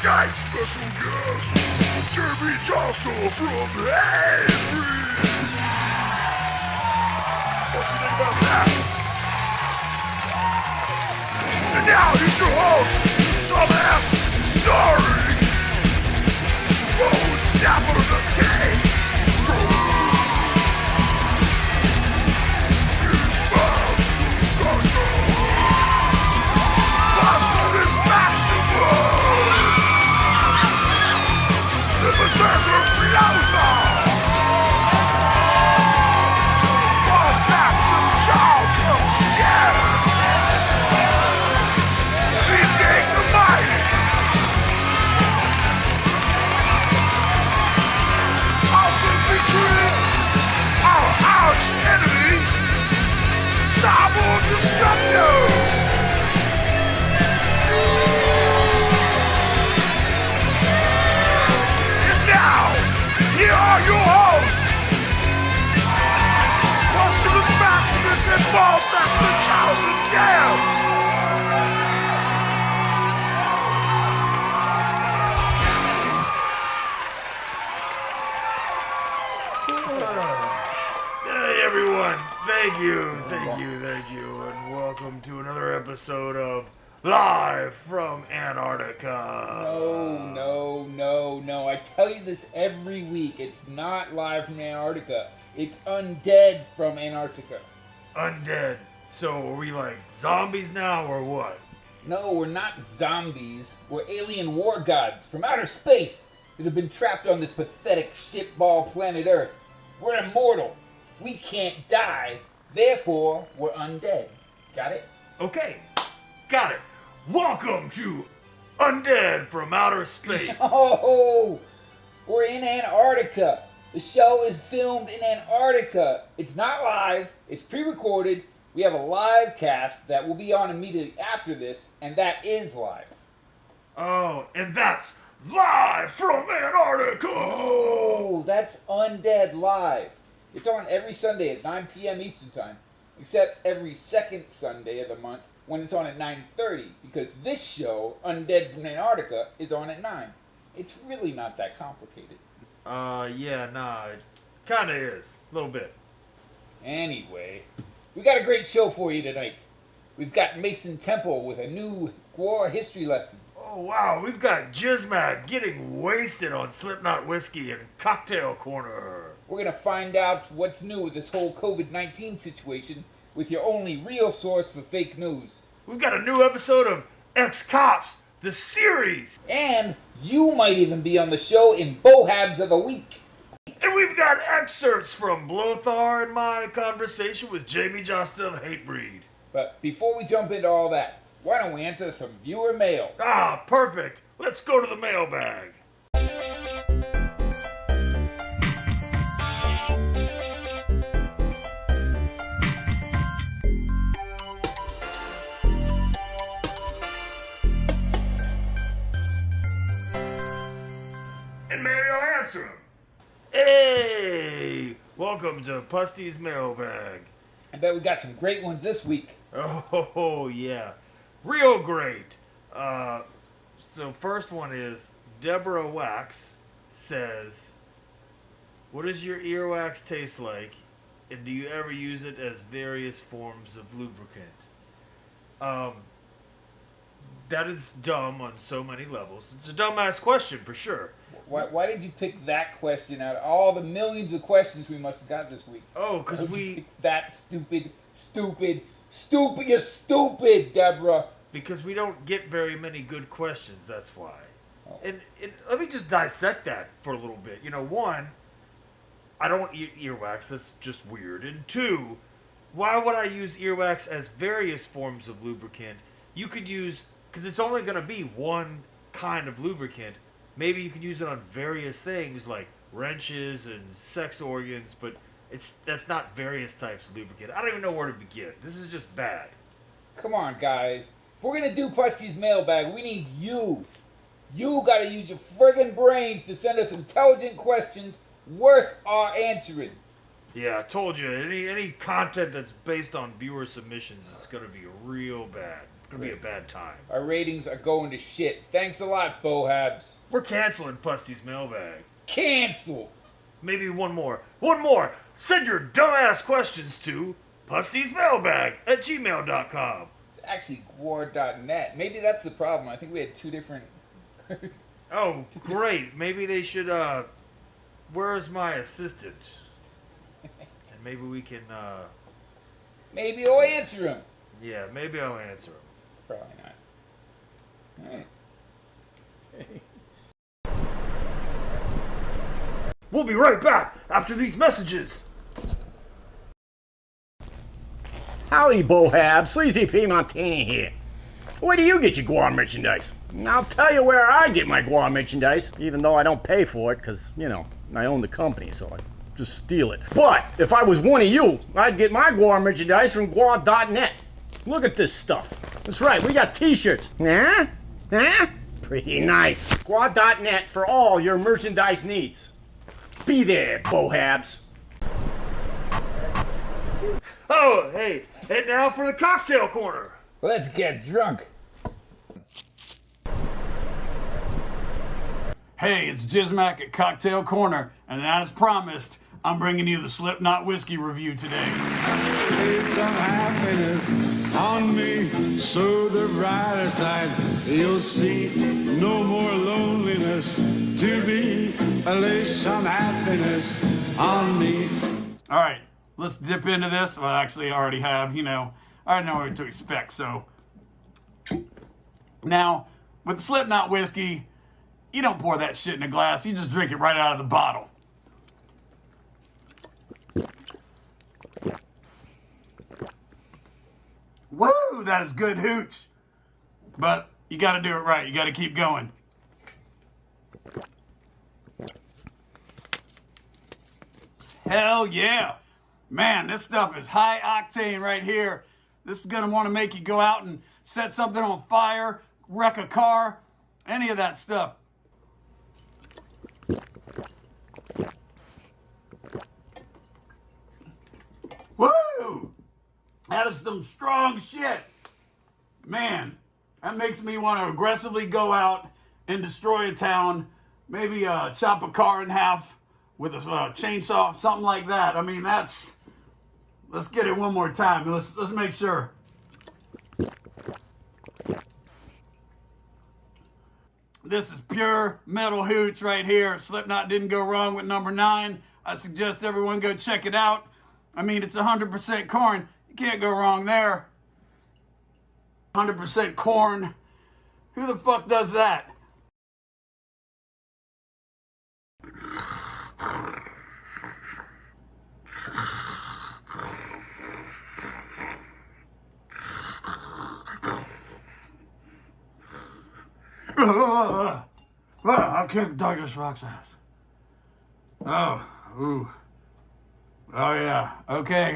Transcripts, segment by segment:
tonight's special guest, Jamey Jasta from Henry. What do you think about that? And now here's your host, dumbass, starring Bone Snapper the Cave. GCNews Pustulus Maximus, the Beserker Blothar, Balsac the Jaws Undead, the mighty, also featuring our arch enemy, Sawborg Destructo. Here are your hosts, Pustulus Maximus and Balsac the Jaws Undead. Hey everyone, thank you, and welcome to another episode of Live from Antarctica. No. I tell you this every week. It's not live from Antarctica. It's Undead from Antarctica. Undead. So are we like zombies now or what? No, we're not zombies. We're alien war gods from outer space that have been trapped on this pathetic shitball planet Earth. We're immortal. We can't die. Therefore, we're undead. Got it? Okay, got it. Welcome to Undead from Outer Space. Oh, we're in Antarctica. The show is filmed in Antarctica. It's not live. It's pre-recorded. We have a live cast that will be on immediately after this, and that is live. Oh, and that's Live from Antarctica. Oh, that's Undead Live. It's on every Sunday at 9 p.m. Eastern Time, except every second Sunday of the month when it's on at 9:30, because this show, Undead from Antarctica, is on at 9. It's really not that complicated. It kinda is. A little bit. Anyway, we got a great show for you tonight. We've got Mason Temple with a new GWAR history lesson. Oh wow, we've got JiZMak getting wasted on Slipknot whiskey and Cocktail Corner. We're gonna find out what's new with this whole COVID-19 situation with your only real source for fake news. We've got a new episode of Ex-Cops, the series. And you might even be on the show in Bohabs of the Week. And we've got excerpts from Blothar and my conversation with Jamey Jasta of Hatebreed. But before we jump into all that, why don't we answer some viewer mail? Ah, perfect. Let's go to the mailbag. And maybe I'll answer them. Hey! Welcome to Pusty's Mailbag. I bet we got some great ones this week. Oh, yeah. Real great. So first one is Deborah Wax says, what does your earwax taste like? And do you ever use it as various forms of lubricant? That is dumb on so many levels. It's a dumbass question for sure. Why did you pick that question out of all the millions of questions we must have got this week? Oh, because That stupid, you're stupid, Deborah. Because we don't get very many good questions, that's why. Oh. And let me just dissect that for a little bit. One, I don't eat earwax, that's just weird. And two, why would I use earwax as various forms of lubricant? You could use, because it's only going to be one kind of lubricant. Maybe you could use it on various things like wrenches and sex organs, but that's not various types of lubricant. I don't even know where to begin. This is just bad. Come on, guys. If we're going to do Pusty's Mailbag, we need you. You got to use your friggin' brains to send us intelligent questions worth our answering. Yeah, I told you, any content that's based on viewer submissions is going to be real bad. It's gonna be a bad time. Our ratings are going to shit. Thanks a lot, Bohabs. We're canceling Pusty's mailbag. Canceled. Maybe one more. One more! Send your dumbass questions to pustysmailbag@gmail.com. It's actually GWAR.net. Maybe that's the problem. I think we had two different... Oh, great. Maybe they should, where's my assistant? And maybe we can, Maybe I'll answer him. yeah, maybe I'll answer him. Probably not. Alright. We'll be right back after these messages. Howdy, Bohabs. Sleazy P Montini here. Where do you get your GWAR merchandise? I'll tell you where I get my GWAR merchandise, even though I don't pay for it, because, you know, I own the company, so I just steal it. But if I was one of you, I'd get my GWAR merchandise from GWAR.net. Look at this stuff. That's right, we got t-shirts. Huh? Huh? Pretty nice. GWAR.net for all your merchandise needs. Be there, Bohabs. Oh, hey, and now for the cocktail corner. Let's get drunk. Hey, it's JiZMak at Cocktail Corner, and as promised, I'm bringing you the Slipknot whiskey review today. Lay some happiness on me, so the brighter side you'll see. No more loneliness to be. Lay some happiness on me. All right, let's dip into this. Well, actually, I already have, you know. I already know what to expect, so. Now, with the Slipknot whiskey, you don't pour that shit in a glass. You just drink it right out of the bottle. Woo, that is good hooch. But you got to do it right. You got to keep going. Hell yeah. Man, this stuff is high octane right here. This is going to want to make you go out and set something on fire, wreck a car, any of that stuff. Woo! That is some strong shit. Man, that makes me want to aggressively go out and destroy a town. Maybe chop a car in half with a chainsaw, something like that. I mean, that's... Let's get it one more time. Let's make sure. This is pure metal hooch right here. Slipknot didn't go wrong with number 9. I suggest everyone go check it out. I mean, it's 100% corn. You can't go wrong there. 100% corn. Who the fuck does that? I kicked Douglas Rock's ass. Oh, ooh. Oh, yeah. Okay,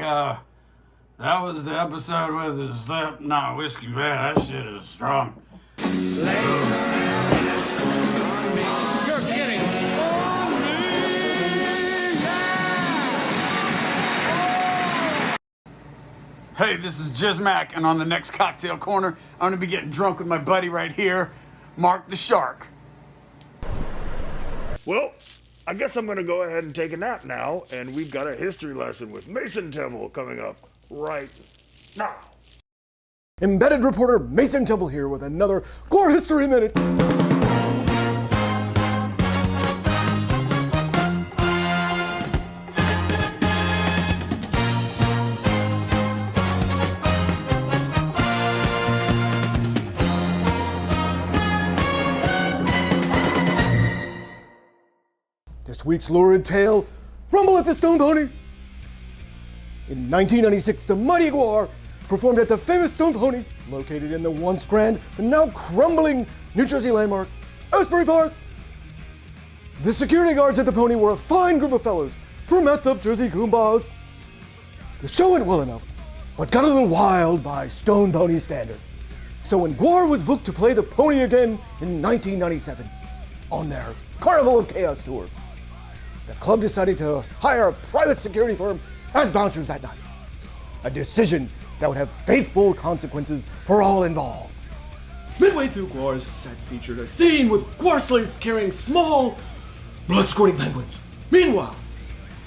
that was the episode with the Slipknot whiskey. Man, that shit is strong. Lay some happiness on me. You're kidding. On me. Yeah. Hey, this is JiZMak, and on the next Cocktail Corner, I'm going to be getting drunk with my buddy right here, Mark the Shark. Well, I guess I'm gonna go ahead and take a nap now, and we've got a history lesson with Mason Temple coming up right now. Embedded reporter Mason Temple here with another GWAR History Minute. This week's lurid tale, Rumble at the Stone Pony. In 1996, the mighty GWAR performed at the famous Stone Pony, located in the once grand but now crumbling New Jersey landmark, Asbury Park. The security guards at the Pony were a fine group of fellows from messed up Jersey Goombas. The show went well enough, but got a little wild by Stone Pony standards. So when GWAR was booked to play the Pony again in 1997, on their Carnival of Chaos tour, the club decided to hire a private security firm as bouncers that night. A decision that would have fateful consequences for all involved. Midway through GWAR's set featured a scene with GWAR slaves carrying small, blood-squirting penguins. Meanwhile,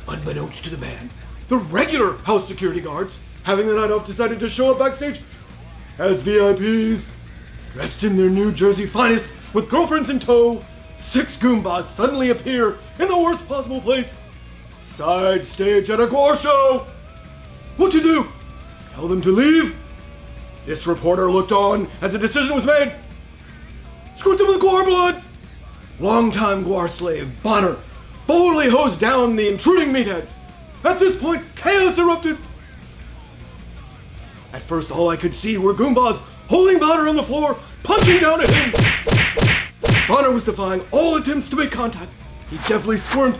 unbeknownst to the band, the regular house security guards, having the night off, decided to show up backstage as VIPs. Dressed in their New Jersey finest, with girlfriends in tow, 6 Goombas suddenly appear in the worst possible place. Side stage at a GWAR show. What to do? Tell them to leave? This reporter looked on as a decision was made. Squirt them with GWAR blood. Longtime GWAR slave Bonner boldly hosed down the intruding meatheads. At this point, chaos erupted. At first, all I could see were Goombas holding Bonner on the floor, punching down at him. Bonner was defying all attempts to make contact. He deftly squirmed,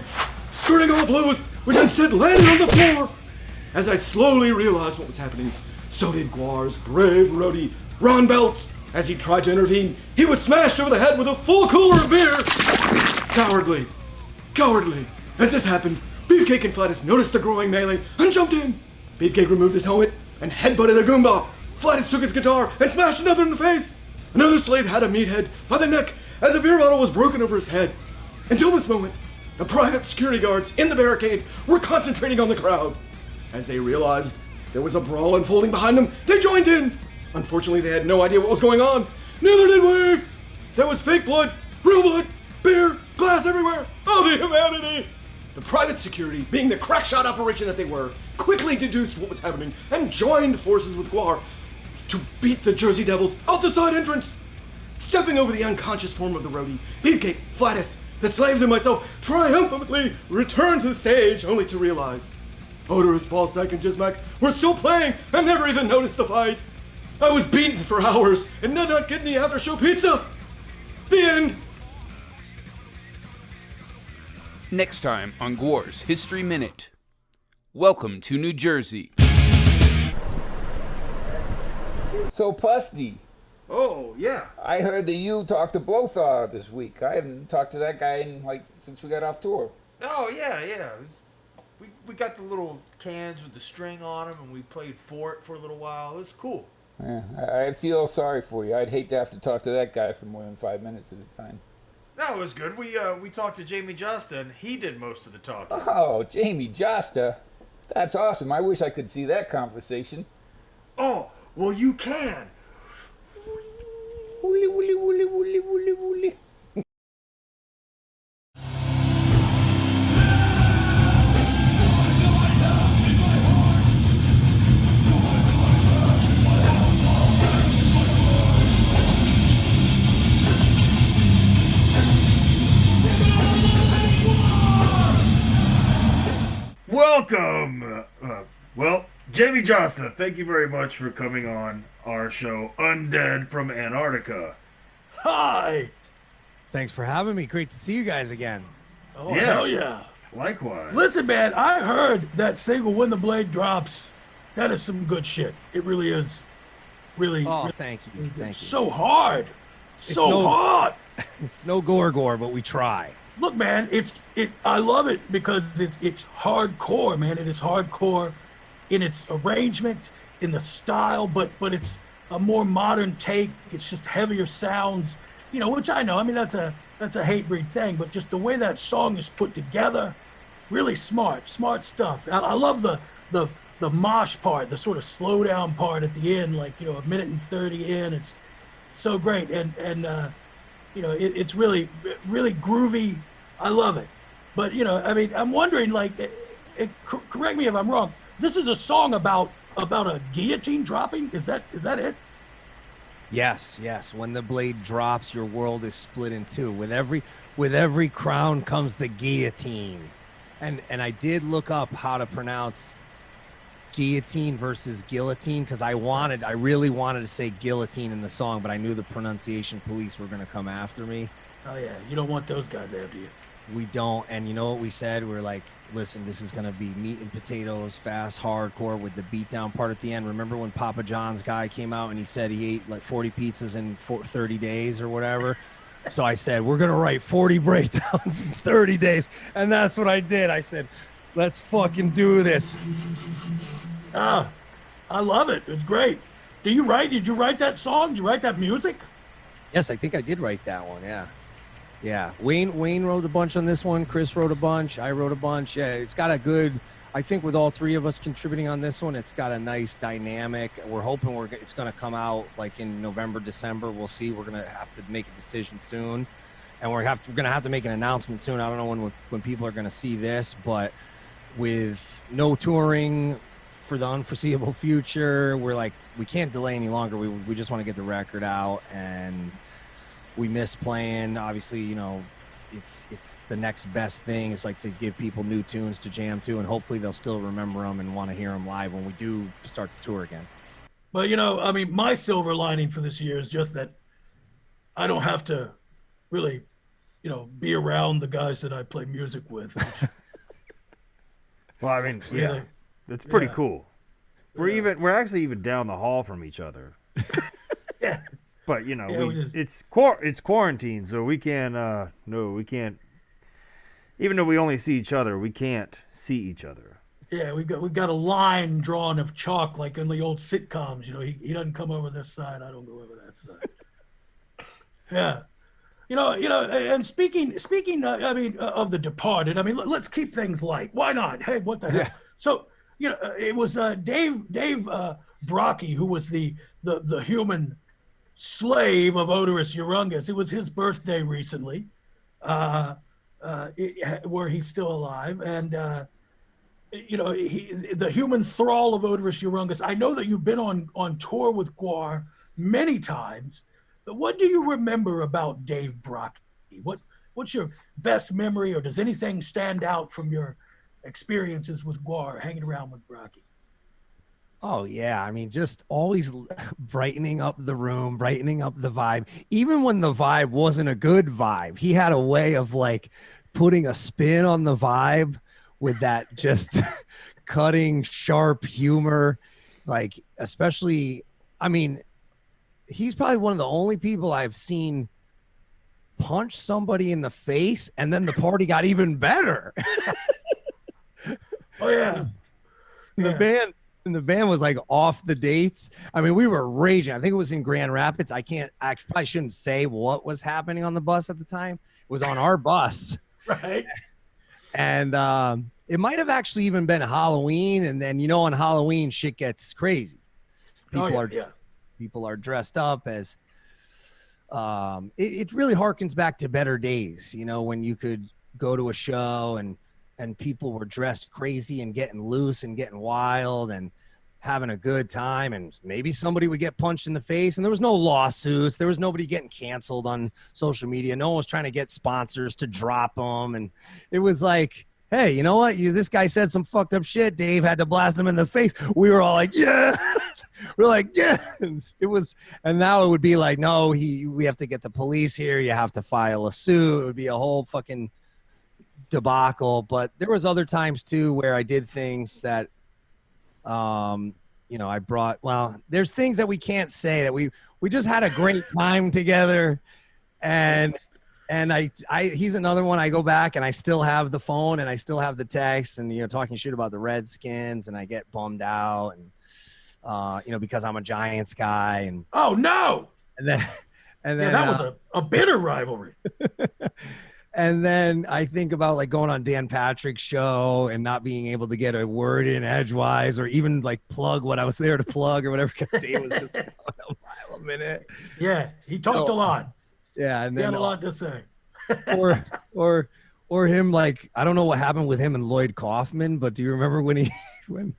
skirting all blows, which instead landed on the floor. As I slowly realized what was happening, so did GWAR's brave roadie, Ron Belts. As he tried to intervene, he was smashed over the head with a full cooler of beer. Cowardly. As this happened, Beefcake and Flatus noticed the growing melee and jumped in. Beefcake removed his helmet and headbutted a Goomba. Flatus took his guitar and smashed another in the face. Another slave had a meathead by the neck as a beer bottle was broken over his head. Until this moment, the private security guards in the barricade were concentrating on the crowd. As they realized there was a brawl unfolding behind them, they joined in. Unfortunately, they had no idea what was going on. Neither did we. There was fake blood, real blood, beer, glass everywhere. Oh, the humanity! The private security, being the crackshot operation that they were, quickly deduced what was happening and joined forces with GWAR to beat the Jersey Devils out the side entrance. Stepping over the unconscious form of the roadie, Beefcake, Flatus, the slaves, and myself triumphantly returned to the stage, only to realize Odorous, Balsac, and JiZMak were still playing and never even noticed the fight. I was beaten for hours and did not get any after-show pizza. The end. Next time on GWAR's History Minute. Welcome to New Jersey. So, Pusty, Oh, yeah. I heard that you talked to Blothar this week. I haven't talked to that guy since we got off tour. Oh, yeah. We got the little cans with the string on them, and we played for a little while. It was cool. Yeah, I feel sorry for you. I'd hate to have to talk to that guy for more than 5 minutes at a time. No, it was good. We talked to Jamey Jasta, and he did most of the talking. Oh, Jamey Jasta. That's awesome. I wish I could see that conversation. Oh, well, you can. Woolly, woolly, woolly, woolly, woolly, woolly. Welcome. Jamey Jasta, thank you very much for coming on our show, Undead from Antarctica. Hi! Thanks for having me. Great to see you guys again. Oh, hell yeah. Likewise. Listen, man, I heard that single When the Blade Drops. That is some good shit. It really is. Really. Oh, really, thank you. Thank you. So hard. It's no- Hard. It's no gore, but we try. Look, man, I love it because it's hardcore, man. It is hardcore in its arrangement, in the style, but it's a more modern take. It's just heavier sounds, which I know. I mean, that's a hate breed thing, but just the way that song is put together, really smart stuff. I love the mosh part, the sort of slow down part at the end, like a minute and 30 in. It's so great, and it's really groovy. I love it. But I'm wondering, correct me if I'm wrong. This is a song about a guillotine dropping. Is that it? Yes. When the blade drops, your world is split in two. With every crown comes the guillotine. And I did look up how to pronounce guillotine versus guillotine because I really wanted to say guillotine in the song, but I knew the pronunciation police were going to come after me. Oh yeah, you don't want those guys after you. We don't. And you know what we said? We're like, listen, this is going to be meat and potatoes, fast, hardcore with the beatdown part at the end. Remember when Papa John's guy came out and he said he ate like 40 pizzas in 30 days or whatever? So I said, we're going to write 40 breakdowns in 30 days. And that's what I did. I said, let's fucking do this. Ah, I love it. It's great. Did you write that song? Did you write that music? Yes, I think I did write that one. Yeah. Yeah. Wayne wrote a bunch on this one. Chris wrote a bunch. I wrote a bunch. Yeah, it's got a good, I think with all three of us contributing on this one, it's got a nice dynamic. We're hoping it's going to come out like in November, December. We'll see. We're going to have to make a decision soon. And we're going to have to make an announcement soon. I don't know when people are going to see this, but with no touring for the unforeseeable future, we're like, we can't delay any longer. We just want to get the record out, and we miss playing. Obviously, you know, it's the next best thing. It's like to give people new tunes to jam to, and hopefully they'll still remember them and want to hear them live when we do start the tour again. But, you know, I mean, my silver lining for this year is just that I don't have to really, you know, be around the guys that I play music with. Well, I mean, yeah, Really? it's pretty Yeah. cool. We're actually even down the hall from each other. Yeah. But you know, Yeah, we just- it's quarantine, so we can't. We can't. Even though we only see each other, we can't see each other. Yeah, we've got a line drawn of chalk like in the old sitcoms. You know, he doesn't come over this side, I don't go over that side. Yeah, you know, and speaking, I mean, of The Departed. I mean, let's keep things light. Why not? Hey, what the hell? So, you know, it was Dave Brocky, who was the human slave of Odorous Urungus. It was his birthday recently, where he's still alive, and you know, the human thrall of Odorous Urungus. I know that you've been on tour with GWAR many times, but what do you remember about Dave Brocky? What's your best memory, or does anything stand out from your experiences with GWAR, hanging around with Brocky? Oh yeah, I mean, just always brightening up the room, brightening up the vibe. Even when the vibe wasn't a good vibe, he had a way of like putting a spin on the vibe with that just cutting, sharp humor. Like, especially, I mean, he's probably one of the only people I've seen punch somebody in the face, and then the party got even better. Oh yeah, The band was like off the dates. I mean, we were raging. I think it was in Grand Rapids. I probably shouldn't say what was happening on the bus at the time. It was on our bus. right. And it might have actually even been Halloween. And then, you know, on Halloween, shit gets crazy. People are dressed up as, it really harkens back to better days, you know, when you could go to a show and people were dressed crazy and getting loose and getting wild and having a good time, and maybe somebody would get punched in the face, and there was no lawsuits. There was nobody getting canceled on social media. No one was trying to get sponsors to drop them. And it was like, hey, you know what? This guy said some fucked up shit. Dave had to blast him in the face. We were all like, yeah. We're like, yeah. It was, and now it would be like, no, we have to get the police here. You have to file a suit. It would be a whole fucking debacle. But there was other times too where I did things that you know, I brought, well, there's things that we can't say, that we just had a great time together. And he's another one. I go back and I still have the phone and I still have the text and, you know, talking shit about the Redskins, and I get bummed out, and you know, because I'm a Giants guy, and oh no. And then that was a bitter rivalry. And then I think about like going on Dan Patrick's show and not being able to get a word in edgewise, or even like plug what I was there to plug or whatever, because Dave was just going a mile a minute. Yeah, he talked a lot. Yeah, and He then had a lot to say. or him, like, I don't know what happened with him and Lloyd Kaufman, but do you remember when when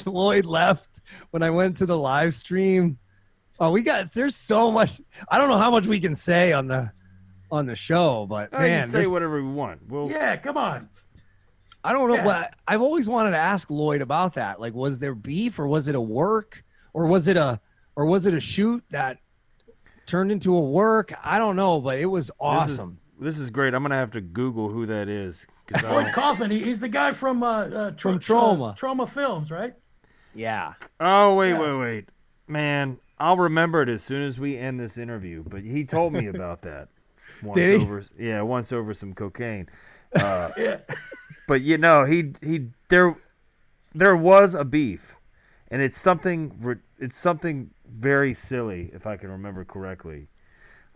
Lloyd left, when I went to the live stream? Oh, there's so much. I don't know how much we can say on the show, but You man, can say whatever we want. Yeah, come on. I don't know. Yeah. What I've always wanted to ask Lloyd about that. Like, was there beef, or was it a work, or was it a shoot that turned into a work? I don't know, but it was awesome. This is great. I'm gonna have to Google who that is. Lloyd Kaufman, he's the guy from Trauma. Trauma Films, right? Yeah. Oh, wait. Man, I'll remember it as soon as we end this interview. But he told me about that. Did he? Once over some cocaine. Yeah. But you know, there was a beef, and it's something very silly, if I can remember correctly.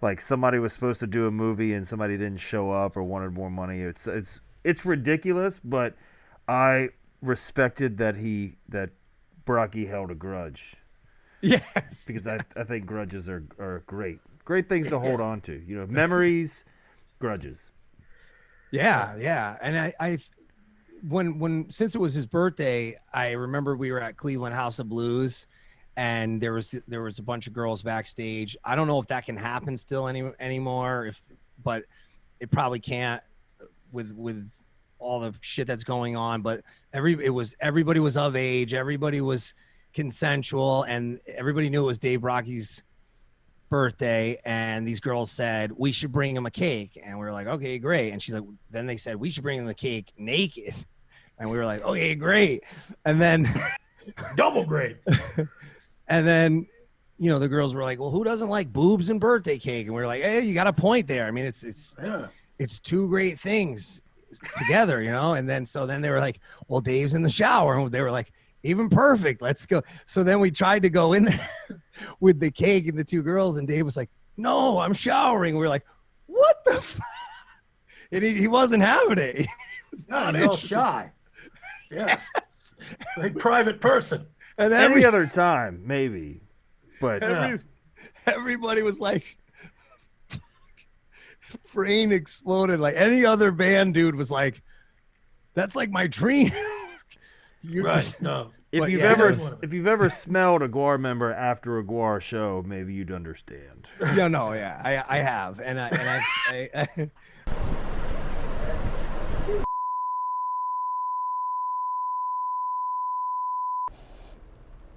like somebody was supposed to do a movie and somebody didn't show up or wanted more money. It's ridiculous, but I respected that Brocky held a grudge. Yes. Because I think grudges are great things to hold on to. You know, memories, grudges. Yeah. And I when since it was his birthday, I remember we were at Cleveland House of Blues, and there was a bunch of girls backstage. I don't know if that can happen still anymore, but it probably can't with all the shit that's going on. But everybody was of age, everybody was consensual, and everybody knew it was Dave Brocky's birthday. And these girls said we should bring him a cake, and we were like, okay, great. And she's like, then they said we should bring him a cake naked, and we were like, okay, great. And then double great. And then, you know, the girls were like, well, who doesn't like boobs and birthday cake? And we were like, hey, you got a point there. I mean, it's two great things together, you know? And then, so then they were like, well, Dave's in the shower. And they were like, even perfect, let's go. So then we tried to go in there with the cake and the two girls, and Dave was like, no, I'm showering. We were like, what the fuck? And he wasn't having it. He was not he's all shy. Yeah. Very private person. And every other time, maybe. But everybody was like, brain exploded. Like any other band dude was like, that's like my dream. Right. No. If you've ever smelled a GWAR member after a GWAR show, maybe you'd understand. Yeah, no, yeah, I have, and I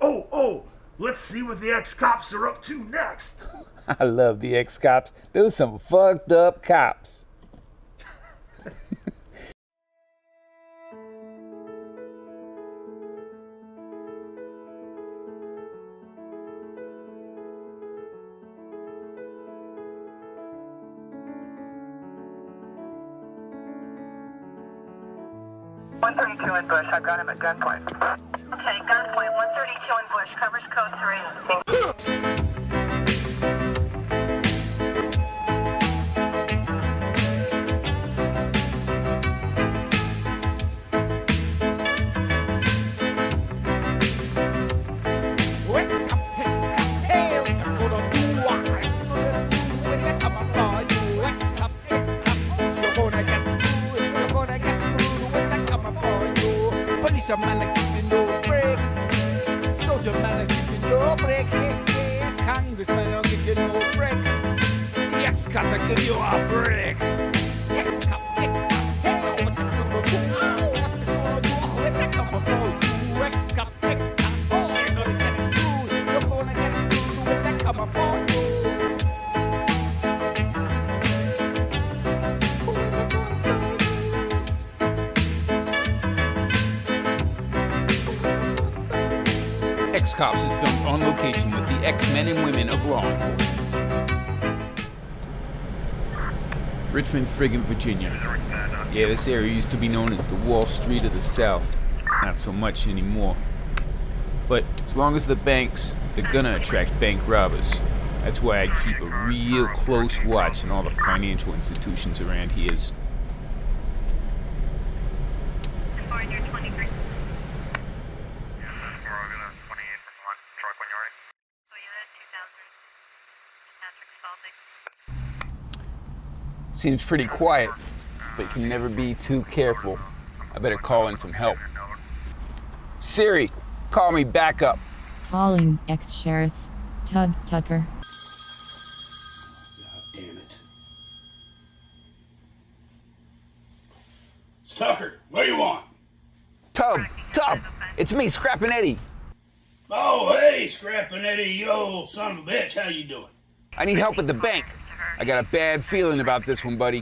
Oh, let's see what the ex-cops are up to next. I love the ex-cops. Those some fucked up cops. .132 in Bush. I got him at gunpoint. Okay, gunpoint. 132 in Bush. Covers code 3. Police man a giving no break. Soldier man a giving no break. Hey, hey. Congressman a give you no break. The ex-cops a give you a break. Ex-cop, hey, what you gonna do? Oh, what you gonna do? Oh, what you gonna do? Ex-cop, oh, you're gonna get screwed. You're gonna get screwed when they come upon you. X-Cops is filmed on location with the X-Men and women of law enforcement. Richmond, friggin' Virginia. Yeah, this area used to be known as the Wall Street of the South. Not so much anymore. But as long as the banks, they're gonna attract bank robbers. That's why I keep a real close watch on all the financial institutions around here. Seems pretty quiet, but you can never be too careful. I better call in some help. Siri, call me back up. Calling ex-sheriff Tug Tucker. Damn it. It's Tucker. What do you want? Tub, it's me, Scrappin' Eddie. Oh, hey, Scrappin' Eddie, you old son of a bitch. How you doing? I need help at the bank. I got a bad feeling about this one, buddy.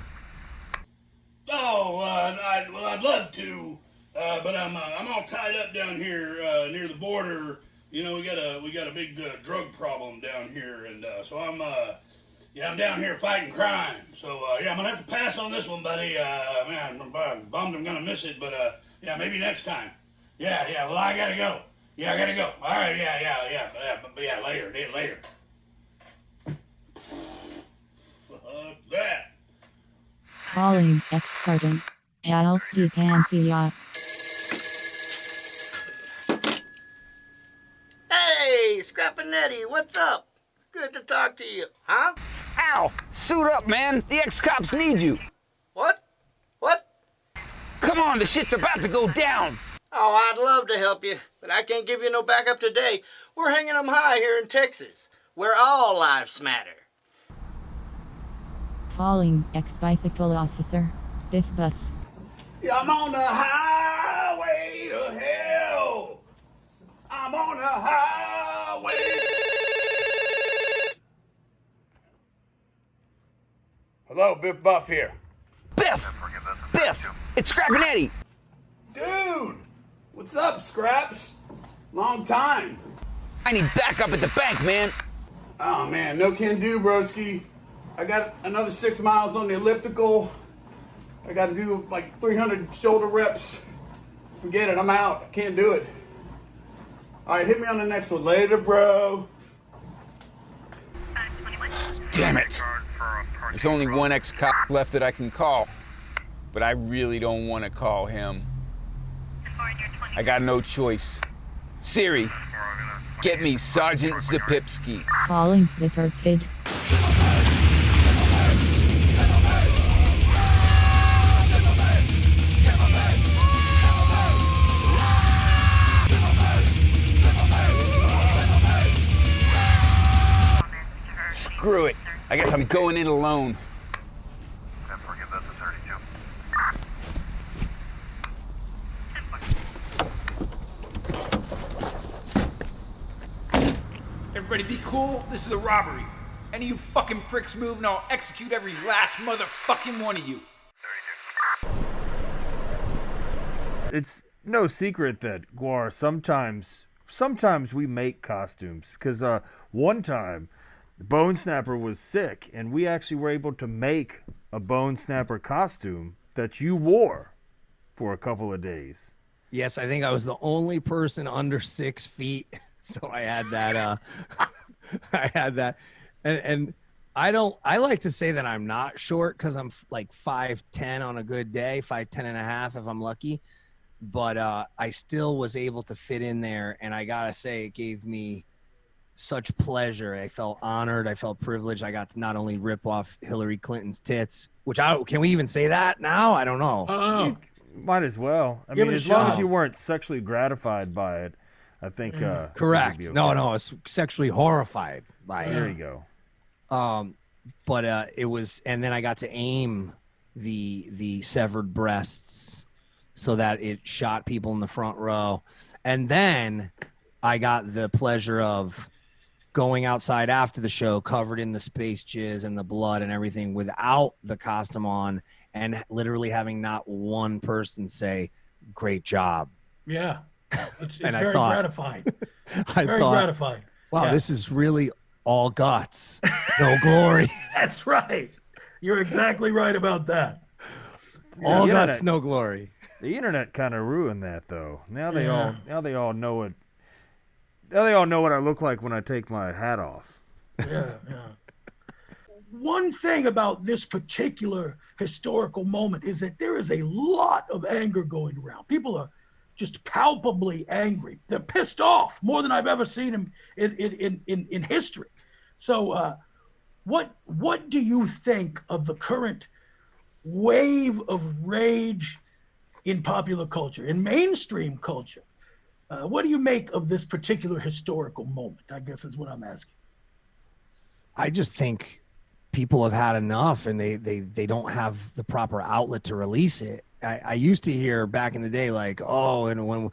Oh, I'd love to, but I'm all tied up down here near the border. You know, we got a big drug problem down here, and so I'm down here fighting crime. So I'm gonna have to pass on this one, buddy. Man, I'm bummed I'm gonna miss it, but maybe next time. Yeah. Well, I gotta go. Yeah, I gotta go. All right. Yeah. Later. Calling ex-sergeant Al DePancia. Hey, Scrapinetti, what's up? Good to talk to you. Huh? Al, suit up, man. The ex-cops need you. What? What? Come on, the shit's about to go down. Oh, I'd love to help you, but I can't give you no backup today. We're hanging them high here in Texas, where all lives matter. Calling ex-bicycle officer Biff Buff. I'm on the highway to hell. I'm on the highway. Hello, Biff Buff here. Biff! Biff! It's Scrapinetti! Dude! What's up, Scraps? Long time. I need backup at the bank, man. Oh, man, no can do, broski. I got another 6 miles on the elliptical. I got to do like 300 shoulder reps. Forget it, I'm out. I can't do it. All right, hit me on the next one later, bro. Damn it. There's only one ex-cop left that I can call, but I really don't want to call him. I got no choice. Siri, get me Sergeant Zipipsky. Calling Zipper Pig. Screw it. I guess I'm going in alone. Everybody be cool. This is a robbery. Any of you fucking pricks move and I'll execute every last motherfucking one of you. It's no secret that GWAR sometimes we make costumes because one time Bone Snapper was sick and we actually were able to make a Bone Snapper costume that you wore for a couple of days. Yes, I think I was the only person under 6 feet. So I had that, and I like to say that I'm not short because I'm like 5'10" on a good day, 5'10 and a half if I'm lucky. But I still was able to fit in there, and I gotta say it gave me such pleasure. I felt honored. I felt privileged. I got to not only rip off Hillary Clinton's tits, which can we even say that now? I don't know. You might as well. I mean, as long as you weren't sexually gratified by it. I think correct. Okay. No, I was sexually horrified by it. There you go. But it was, and then I got to aim the severed breasts so that it shot people in the front row, and then I got the pleasure of going outside after the show, covered in the space jizz and the blood and everything, without the costume on, and literally having not one person say, "Great job." Yeah. It's And very gratifying. Very gratifying. Wow, this is really all guts, no glory. That's right. You're exactly right about that. All guts, no glory. The internet kind of ruined that, though. Now they all know it. Now they all know what I look like when I take my hat off. Yeah. One thing about this particular historical moment is that there is a lot of anger going around. People are just palpably angry. They're pissed off more than I've ever seen them in history. So what do you think of the current wave of rage in popular culture, in mainstream culture? What do you make of this particular historical moment, I guess is what I'm asking. I just think people have had enough, and they don't have the proper outlet to release it. I used to hear back in the day, like, oh, and when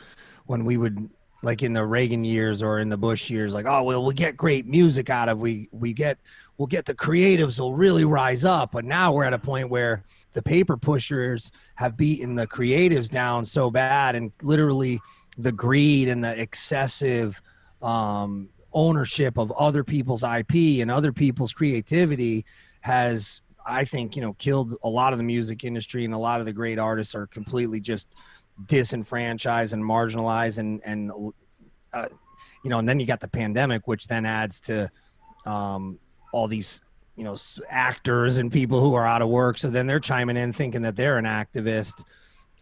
we would, like in the Reagan years or in the Bush years, like, oh, well, we'll get great music out of we'll get the creatives will really rise up. But now we're at a point where the paper pushers have beaten the creatives down so bad, and literally the greed and the excessive ownership of other people's IP and other people's creativity has, I think, killed a lot of the music industry, and a lot of the great artists are completely just disenfranchised and marginalized, and and then you got the pandemic, which then adds to all these actors and people who are out of work. So then they're chiming in thinking that they're an activist.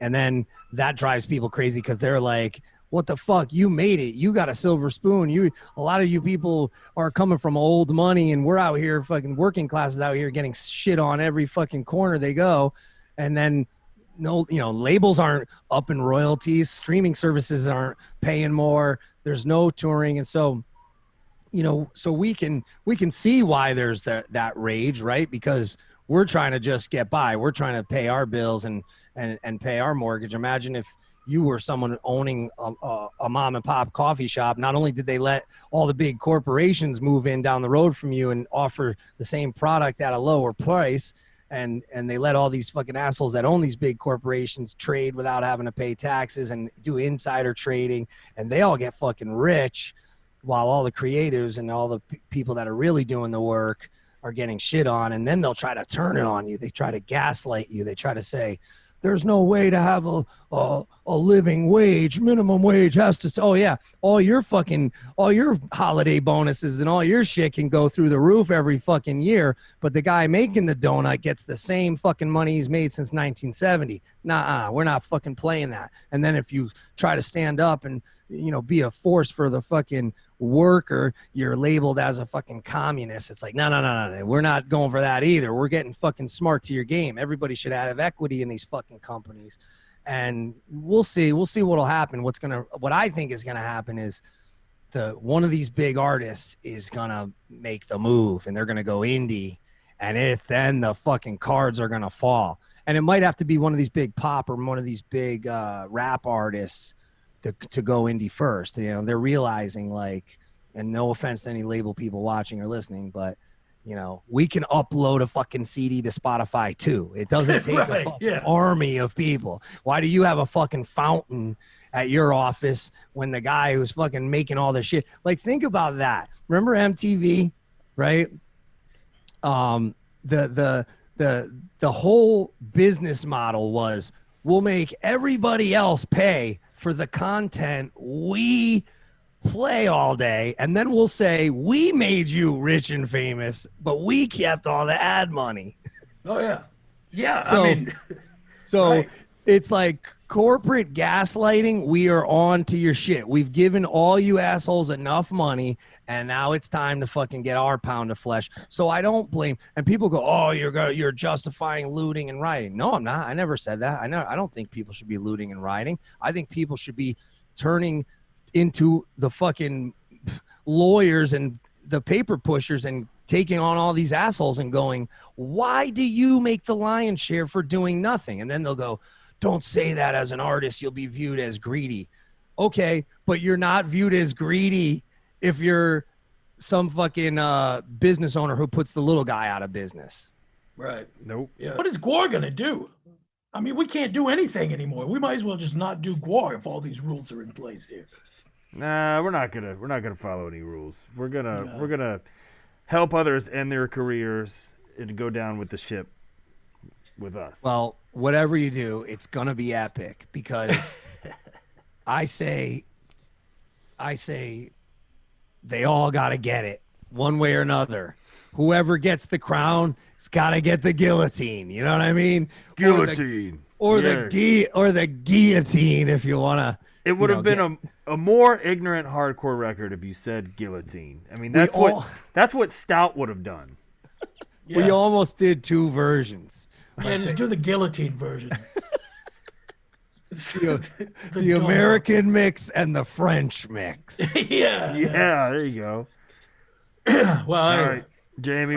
And then that drives people crazy because they're like, what the fuck? You made it. You got a silver spoon. A lot of you people are coming from old money, and we're out here fucking working classes out here getting shit on every fucking corner they go. And then labels aren't up in royalties. Streaming services aren't paying more. There's no touring. And so, so we can see why there's that rage, right? Because we're trying to just get by. We're trying to pay our bills and pay our mortgage. Imagine if you were someone owning a mom and pop coffee shop. Not only did they let all the big corporations move in down the road from you and offer the same product at a lower price, and they let all these fucking assholes that own these big corporations trade without having to pay taxes and do insider trading, and they all get fucking rich, while all the creatives and all the people that are really doing the work are getting shit on. And then they'll try to turn it on you. They try to gaslight you. They try to say, there's no way to have a living wage. Minimum wage has to. Oh yeah, all your holiday bonuses and all your shit can go through the roof every fucking year. But the guy making the donut gets the same fucking money he's made since 1970. Nah, we're not fucking playing that. And then if you try to stand up and be a force for the fucking worker, you're labeled as a fucking communist. It's like, no, we're not going for that either. We're getting fucking smart to your game. Everybody should have equity in these fucking companies. And we'll see what'll happen. What I think is gonna happen is one of these big artists is gonna make the move, and they're gonna go indie, and then the fucking cards are gonna fall. And it might have to be one of these big pop or one of these big rap artists to go indie first. They're realizing, like, and no offense to any label people watching or listening, but we can upload a fucking CD to Spotify too. It doesn't take a fucking army of people. Why do you have a fucking fountain at your office when the guy who's fucking making all this shit? Like, think about that. Remember MTV, right? The whole business model was, we'll make everybody else pay for the content we play all day, and then we'll say we made you rich and famous, but we kept all the ad money. Oh yeah. So right. It's like corporate gaslighting. We are on to your shit. We've given all you assholes enough money, and now it's time to fucking get our pound of flesh. So I don't blame. And people go, oh, you're justifying looting and rioting. No, I'm not. I never said that. I don't think people should be looting and rioting. I think people should be turning into the fucking lawyers and the paper pushers and taking on all these assholes and going, why do you make the lion's share for doing nothing? And then they'll go, don't say that as an artist. You'll be viewed as greedy. Okay, but you're not viewed as greedy if you're some fucking business owner who puts the little guy out of business. Right. Nope. Yeah. What is GWAR gonna do? I mean, we can't do anything anymore. We might as well just not do GWAR if all these rules are in place here. Nah, we're not gonna follow any rules. We're gonna help others end their careers and go down with the ship with us. Well, whatever you do, it's gonna be epic, because I say they all gotta get it one way or another. Whoever gets the crown has gotta get the guillotine. You know what I mean? Guillotine. Or the guillotine, if you wanna. It would have been a more ignorant hardcore record if you said guillotine. I mean, that's what Stout would have done. Yeah. We almost did two versions. Yeah, just do the guillotine version. the American mix and the French mix. Yeah, there you go. Well, all right, Jamie.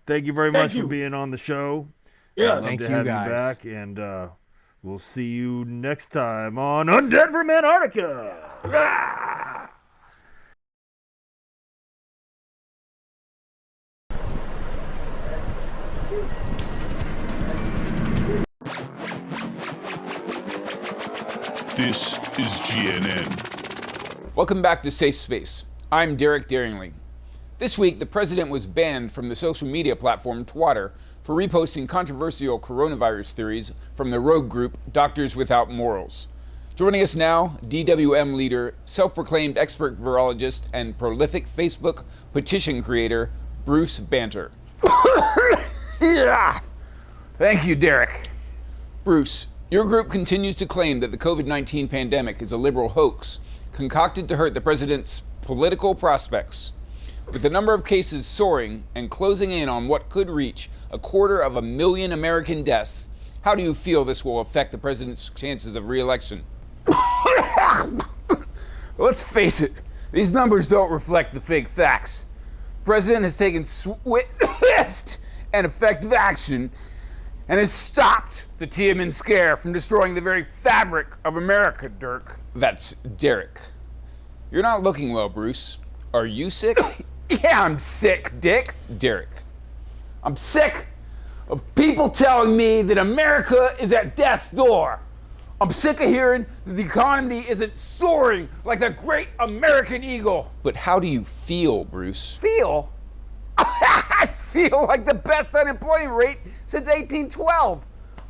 Thank you very much for being on the show. Yeah, thank you, guys. You back, and we'll see you next time on Undead from Antarctica. This is GNN. Welcome back to Safe Space. I'm Derek Daringly. This week, the president was banned from the social media platform Twitter for reposting controversial coronavirus theories from the rogue group Doctors Without Morals. Joining us now, DWM leader, self-proclaimed expert virologist, and prolific Facebook petition creator, Bruce Banter. Yeah. Thank you, Derek. Bruce, your group continues to claim that the COVID-19 pandemic is a liberal hoax concocted to hurt the president's political prospects. With the number of cases soaring and closing in on what could reach 250,000 American deaths, how do you feel this will affect the president's chances of re-election? Let's face it, these numbers don't reflect the fake facts. The president has taken swift and effective action and has stopped the Tiananmen scare from destroying the very fabric of America, Dirk. That's Derek. You're not looking well, Bruce. Are you sick? Yeah, I'm sick, Dick. Derek. I'm sick of people telling me that America is at death's door. I'm sick of hearing that the economy isn't soaring like the great American eagle. But how do you feel, Bruce? Feel? I feel like the best unemployment rate since 1812.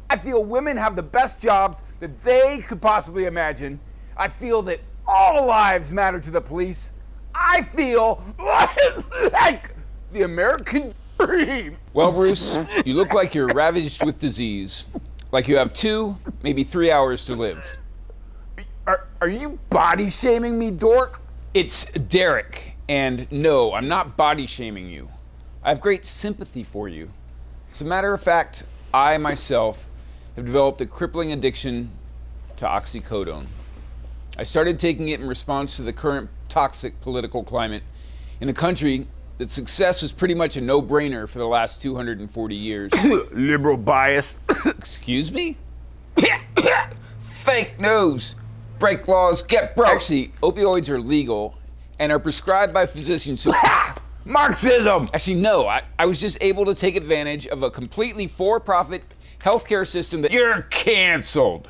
I feel women have the best jobs that they could possibly imagine. I feel that all lives matter to the police. I feel like the American dream. Well, Bruce, you look like you're ravaged with disease. Like you have 2, maybe 3 hours to live. Are you body shaming me, dork? It's Derek, and no, I'm not body shaming you. I have great sympathy for you. As a matter of fact, I myself have developed a crippling addiction to oxycodone. I started taking it in response to the current toxic political climate in a country that success was pretty much a no-brainer for the last 240 years. Liberal bias. Excuse me? Fake news. Break laws, get broke. Actually, opioids are legal and are prescribed by physicians, so Marxism! Actually, no, I was just able to take advantage of a completely for-profit healthcare system that— You're canceled.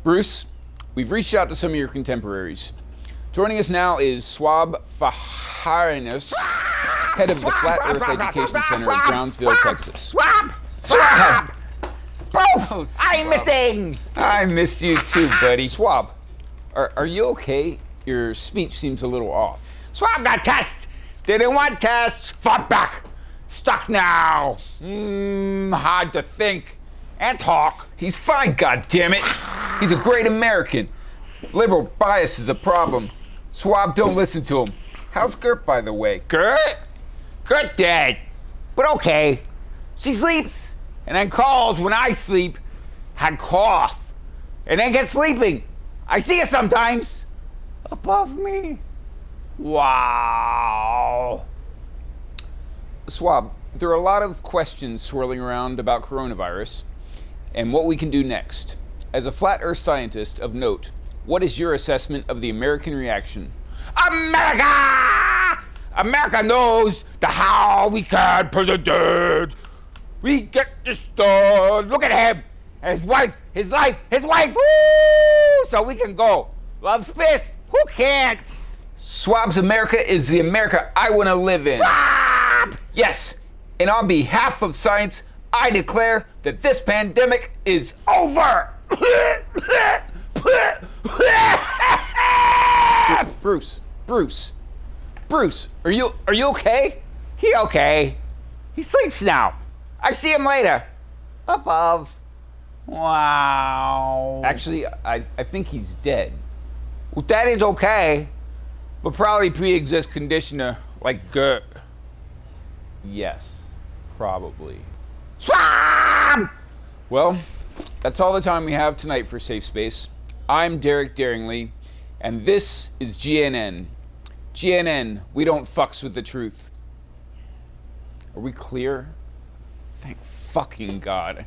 Bruce, we've reached out to some of your contemporaries. Joining us now is Swab Faharinus, head of the Flat Earth Education Center of Brownsville, Texas. Swab! Oh, I'm a thing! I missed you too, buddy. Swab, are you okay? Your speech seems a little off. Swab got test! Didn't want test! Fought back! Stuck now! Hard to think and talk. He's fine, goddammit! He's a great American. Liberal bias is the problem. Swab, don't listen to him. How's Gert, by the way? Gert? Gert dead. But okay. She sleeps and then calls when I sleep. Had cough. And then gets sleeping. I see her sometimes. Above me. Wow. Swab, there are a lot of questions swirling around about coronavirus and what we can do next. As a flat earth scientist of note, what is your assessment of the American reaction? America! America knows the how we can president. We get this done. Look at him. His wife, his life, his wife. Woo! So we can go. Loves fist. Who can't? Swab's America is the America I want to live in. Swab! Yes, and on behalf of science, I declare that this pandemic is over. Bruce, are you okay? He okay. He sleeps now. I see him later. Above. Wow. Actually, I think he's dead. Well, that is okay, but probably pre-exist conditioner like Gert. Yes, probably. Swab! Well, that's all the time we have tonight for Safe Space. I'm Derek Daringly, and this is GNN. GNN, we don't fucks with the truth. Are we clear? Thank fucking God.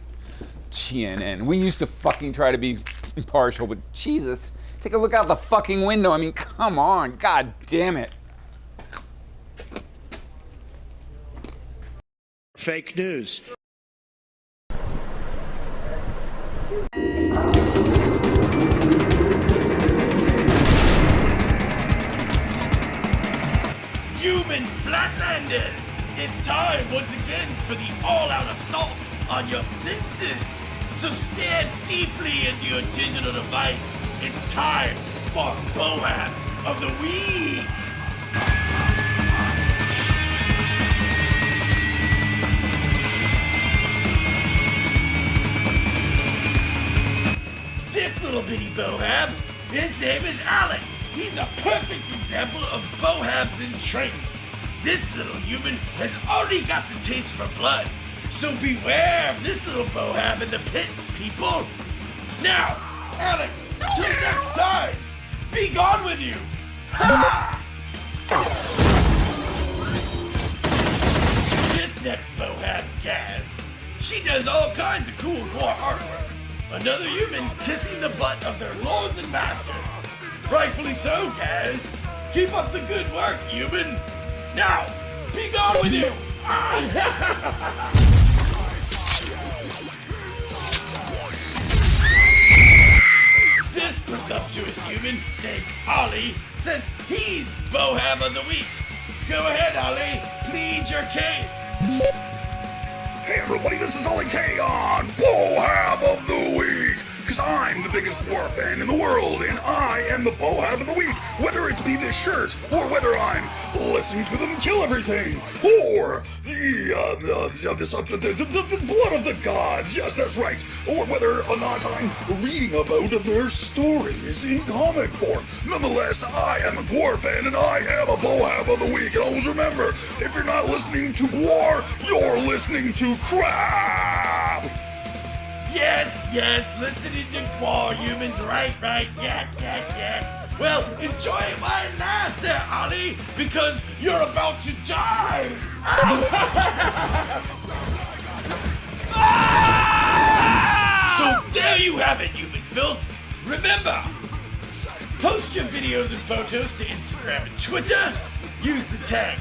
GNN. We used to fucking try to be impartial, but Jesus, take a look out the fucking window. I mean, come on. God damn it. Fake news. Human Flatlanders! It's time once again for the all-out assault on your senses! So stare deeply into your digital device It's time for Bohabs of the Week! This little bitty Bohab, his name is Alec. He's a perfect example of Bohabs in training. This little human has already got the taste for blood. So beware of this little Bohab in the pit, people. Now, Alex, till next time, be gone with you. Ha! This next Bohab, Gaz, she does all kinds of cool GWAR artwork. Another human kissing the butt of their lords and masters. Rightfully so, Gaz. Keep up the good work, human. Now, be gone with you. This presumptuous human named Ollie says he's Bohab of the Week. Go ahead, Ollie. Plead your case. Hey everybody, this is Ollie K on Bohab of the Week! Cause I'm the biggest GWAR fan in the world, and I am the Bohab of the Week, whether it's be this shirt, or whether I'm listening to them kill everything, or the blood of the gods, yes, that's right, or whether or not I'm reading about their stories in comic form. Nonetheless, I am a GWAR fan, and I am a Bohab of the Week, and always remember, if you're not listening to GWAR, you're listening to crap! Yes, listening to GWAR humans, right, yeah. Well, enjoy my last there, Ollie, because you're about to die! So there you have it, human filth. Remember, post your videos and photos to Instagram and Twitter, use the tag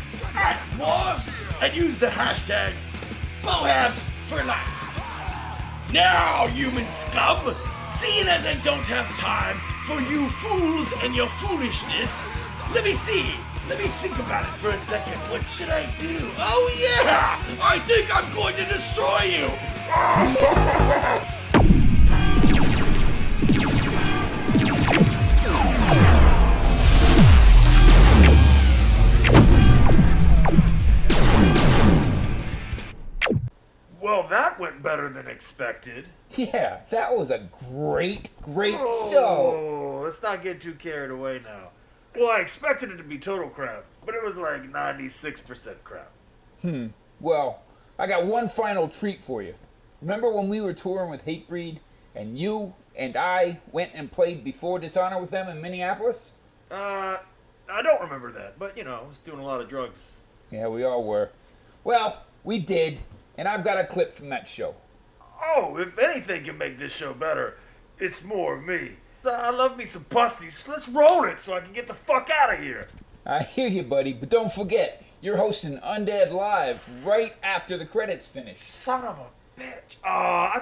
@GWAR, and use the hashtag Bohabs for life. Now, human scum, seeing as I don't have time for you fools and your foolishness, let me think about it for a second. What should I do? Oh yeah! I think I'm going to destroy you! Well, that went better than expected. Yeah, that was a great show. Oh, let's not get too carried away now. Well, I expected it to be total crap, but it was like 96% crap. Well, I got one final treat for you. Remember when we were touring with Hatebreed, and you and I went and played Before Dishonor with them in Minneapolis? I don't remember that, but, I was doing a lot of drugs. Yeah, we all were. Well, we did, and I've got a clip from that show. Oh, if anything can make this show better, it's more of me. I love me some Pusty, so let's roll it so I can get the fuck out of here. I hear you, buddy, but don't forget, you're hosting Undead Live right after the credits finish. Son of a bitch. I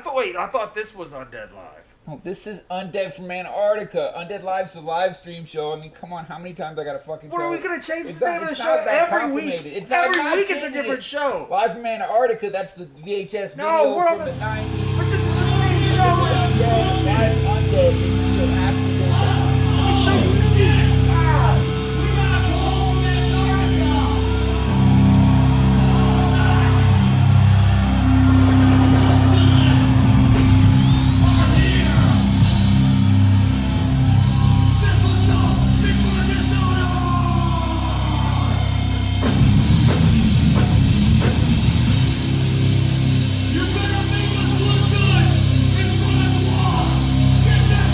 thought this was Undead Live. Oh, this is Undead from Antarctica. Undead Live's the live stream show. I mean, come on, how many times I gotta fucking What tell are we it? gonna change It's the not- name of the it's show not that every week? complicated. It's Every not week it's a changing different it. show. Live from Antarctica, that's the VHS video No, we're on from the the 90s. But this is the same show. Live Undead is the show after You better make us look good in front of the wall. Get that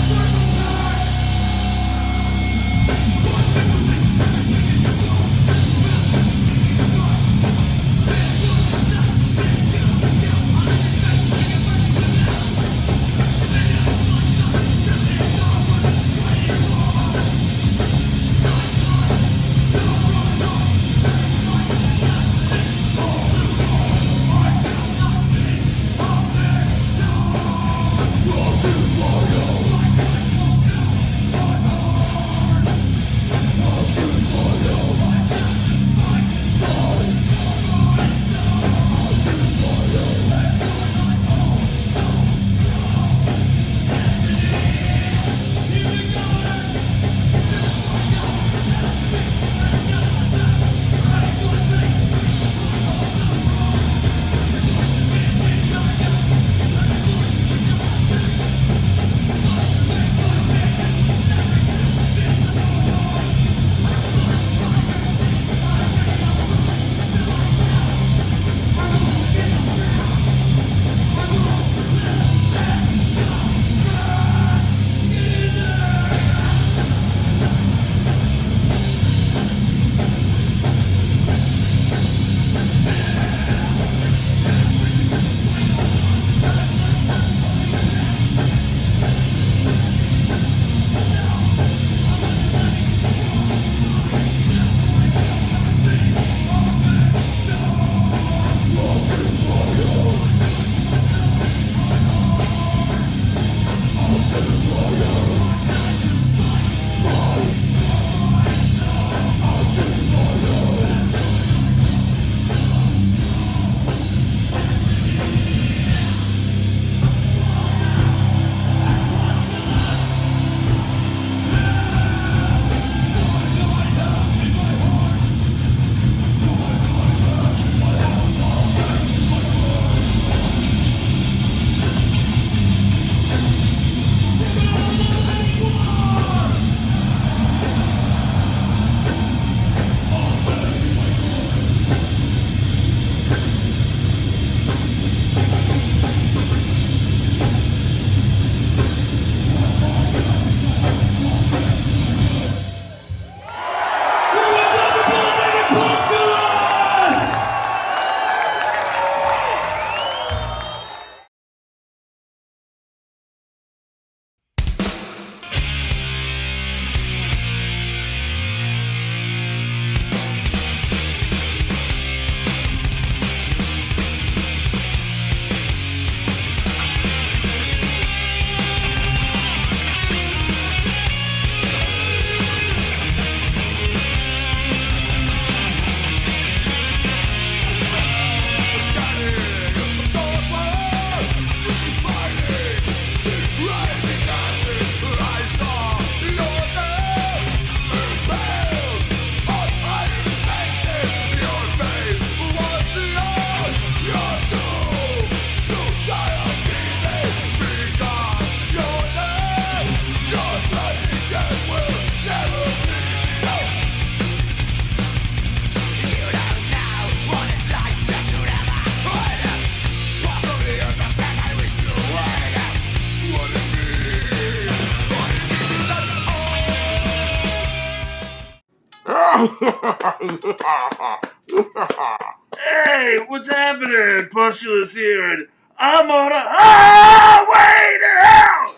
Hey, what's happening? Pustulus here, and I'm on a highway to hell!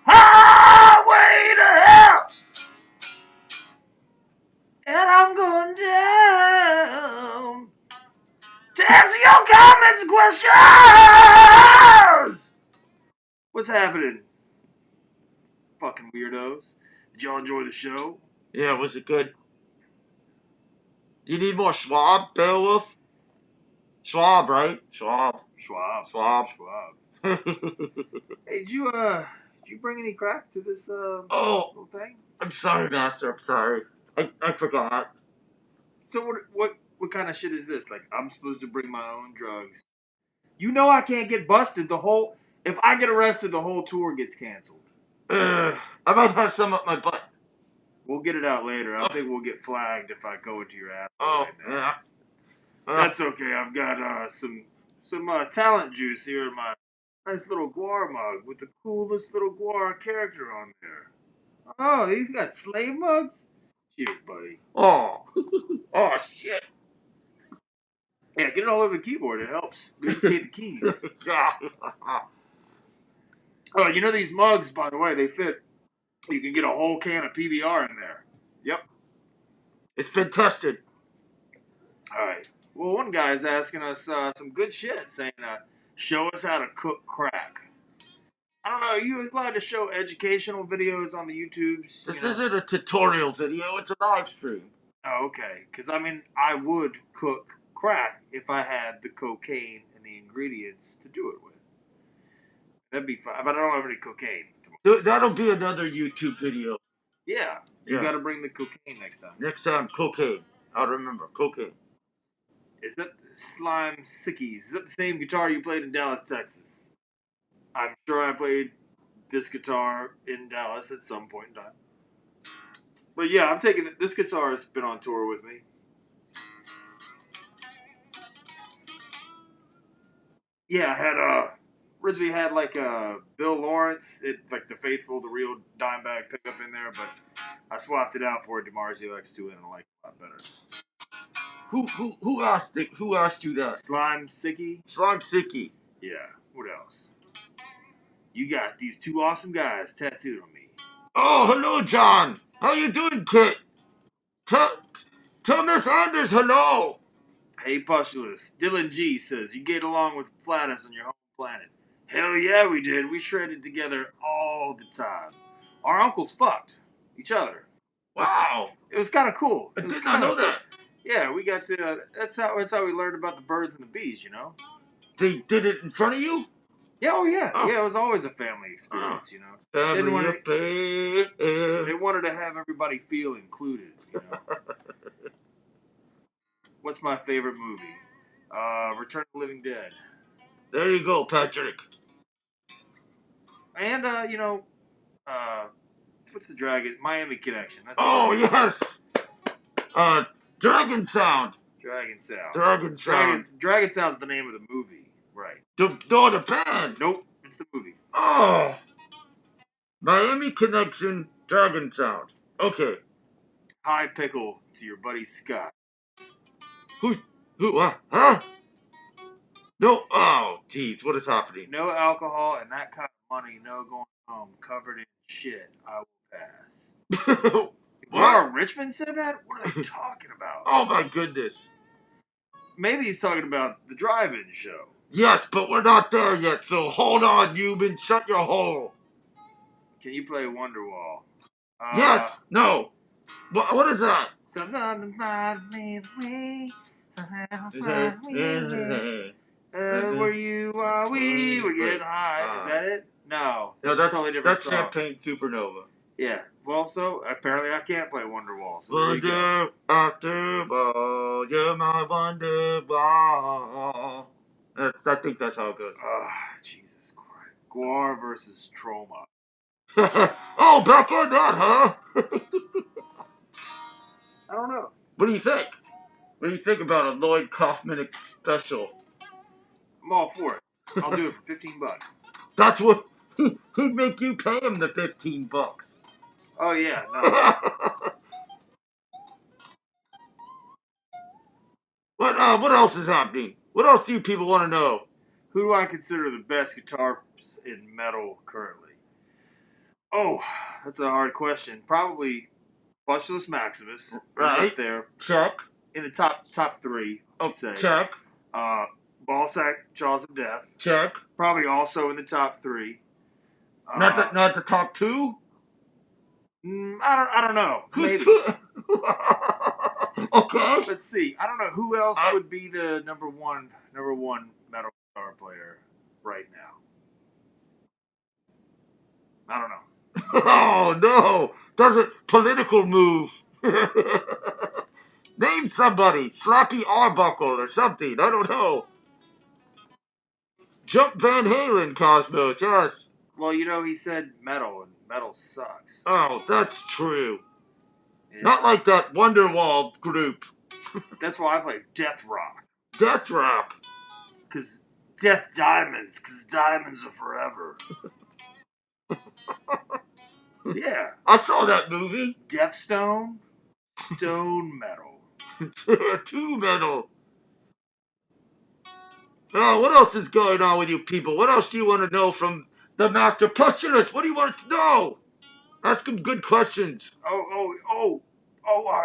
Highway to hell! And I'm going down to answer your comments and questions! What's happening? Fucking weirdos. Did y'all enjoy the show? Yeah, was it good? You need more Schwab, Beowulf? Schwab, right? Schwab. Schwab. Hey, did you bring any crack to this little thing? I'm sorry, Master. I'm sorry. I forgot. So what kind of shit is this? Like, I'm supposed to bring my own drugs. You know I can't get busted. If I get arrested, the whole tour gets canceled. I might have some up my butt. We'll get it out later. I think we'll get flagged if I go into your ass. Yeah. That's okay. I've got some talent juice here in my nice little GWAR mug with the coolest little GWAR character on there. Oh, you've got slave mugs? Cheers, buddy. Oh, shit. Yeah, get it all over the keyboard. It helps lubricate the keys. Oh, you know these mugs, by the way, they fit. You can get a whole can of PBR in there. Yep. It's been tested. All right. Well, one guy's asking us some good shit, saying, show us how to cook crack. I don't know, are you allowed to show educational videos on the YouTubes? This isn't a tutorial video, it's a live stream. Oh, okay. Because, I mean, I would cook crack if I had the cocaine and the ingredients to do it with. That'd be fine. But I don't have any cocaine. That'll be another YouTube video. Yeah. You got to bring the cocaine next time. Next time, cocaine. I'll remember, cocaine. Is that Slime Sickies? Is that the same guitar you played in Dallas, Texas? I'm sure I played this guitar in Dallas at some point in time. But yeah, I'm taking it. This guitar has been on tour with me. Yeah, I had originally had like Bill Lawrence, like the Faithful, the real Dimebag pickup in there, but I swapped it out for a DiMarzio X2 and I like it a lot better. Who asked you that? Slime Sicky. Slime Sicky. Yeah. What else? You got these two awesome guys tattooed on me. Oh, hello, John. How you doing, Kit? Tell Miss Anders hello. Hey, Pustulus. Dylan G says, you get along with Flatus on your home planet. Hell yeah, we did. We shredded together all the time. Our uncles fucked each other. Wow. It was kind of cool. I did not know that. Yeah, we got to. That's how we learned about the birds and the bees. You know. They did it in front of you. Yeah. Oh yeah. Oh. Yeah. It was always a family experience. You know. Family affair. They wanted to have everybody feel included. You know. What's my favorite movie? Return of the Living Dead. There you go, Patrick. And what's the Dragon? Miami Connection. That's yes. Dragon Sound. Dragon Sound. Dragon Sound. Dragon Sound's the name of the movie, right? The band. Nope, it's the movie. Oh. Miami Connection, Dragon Sound. Okay. High pickle to your buddy Scott. Who, what? Huh? No, oh, jeez, what is happening? No alcohol and that kind of money, no going home covered in shit. I will pass. What? Richmond said that? What are they talking about? Oh my goodness. Maybe he's talking about the drive-in show. Yes, but we're not there yet, so hold on, Newman. Shut your hole. Can you play Wonderwall? Yes. No. What is that? Where you are, we were getting high. Is that it? No. No, that's totally different. That's song. Champagne Supernova. Yeah. Well, so apparently I can't play Wonderwall. So Wonder after ball, you're my Wonderwall. I think that's how it goes. Jesus Christ. GWAR versus Trauma. Oh, back on that, huh? I don't know. What do you think? What do you think about a Lloyd Kaufman special? I'm all for it. I'll do it for $15. That's what he'd make you pay him the $15. Oh yeah, no. What else is happening? What else do you people want to know? Who do I consider the best guitar in metal currently? Oh, that's a hard question. Probably Pustulus Maximus. Right. Up there. Check. In the top three, I'd say. Check. Balsac, Jaws of Death. Check. Probably also in the top three. Not the top two? I don't know. Who's Maybe. Okay. Let's see. I don't know who else would be the number one metal guitar player right now. I don't know. Oh no! Doesn't political move. Name somebody. Slappy Arbuckle or something. I don't know. Jump Van Halen, Cosmos, yes. Well, he said metal, and metal sucks. Oh, that's true. Yeah. Not like that Wonderwall group. That's why I play death rock. Death rock? Because diamonds are forever. Yeah. I saw that movie. Deathstone, stone metal. Two metal. Oh, what else is going on with you people? What else do you want to know from the Master Pustulus? What do you want to know? Ask him good questions. I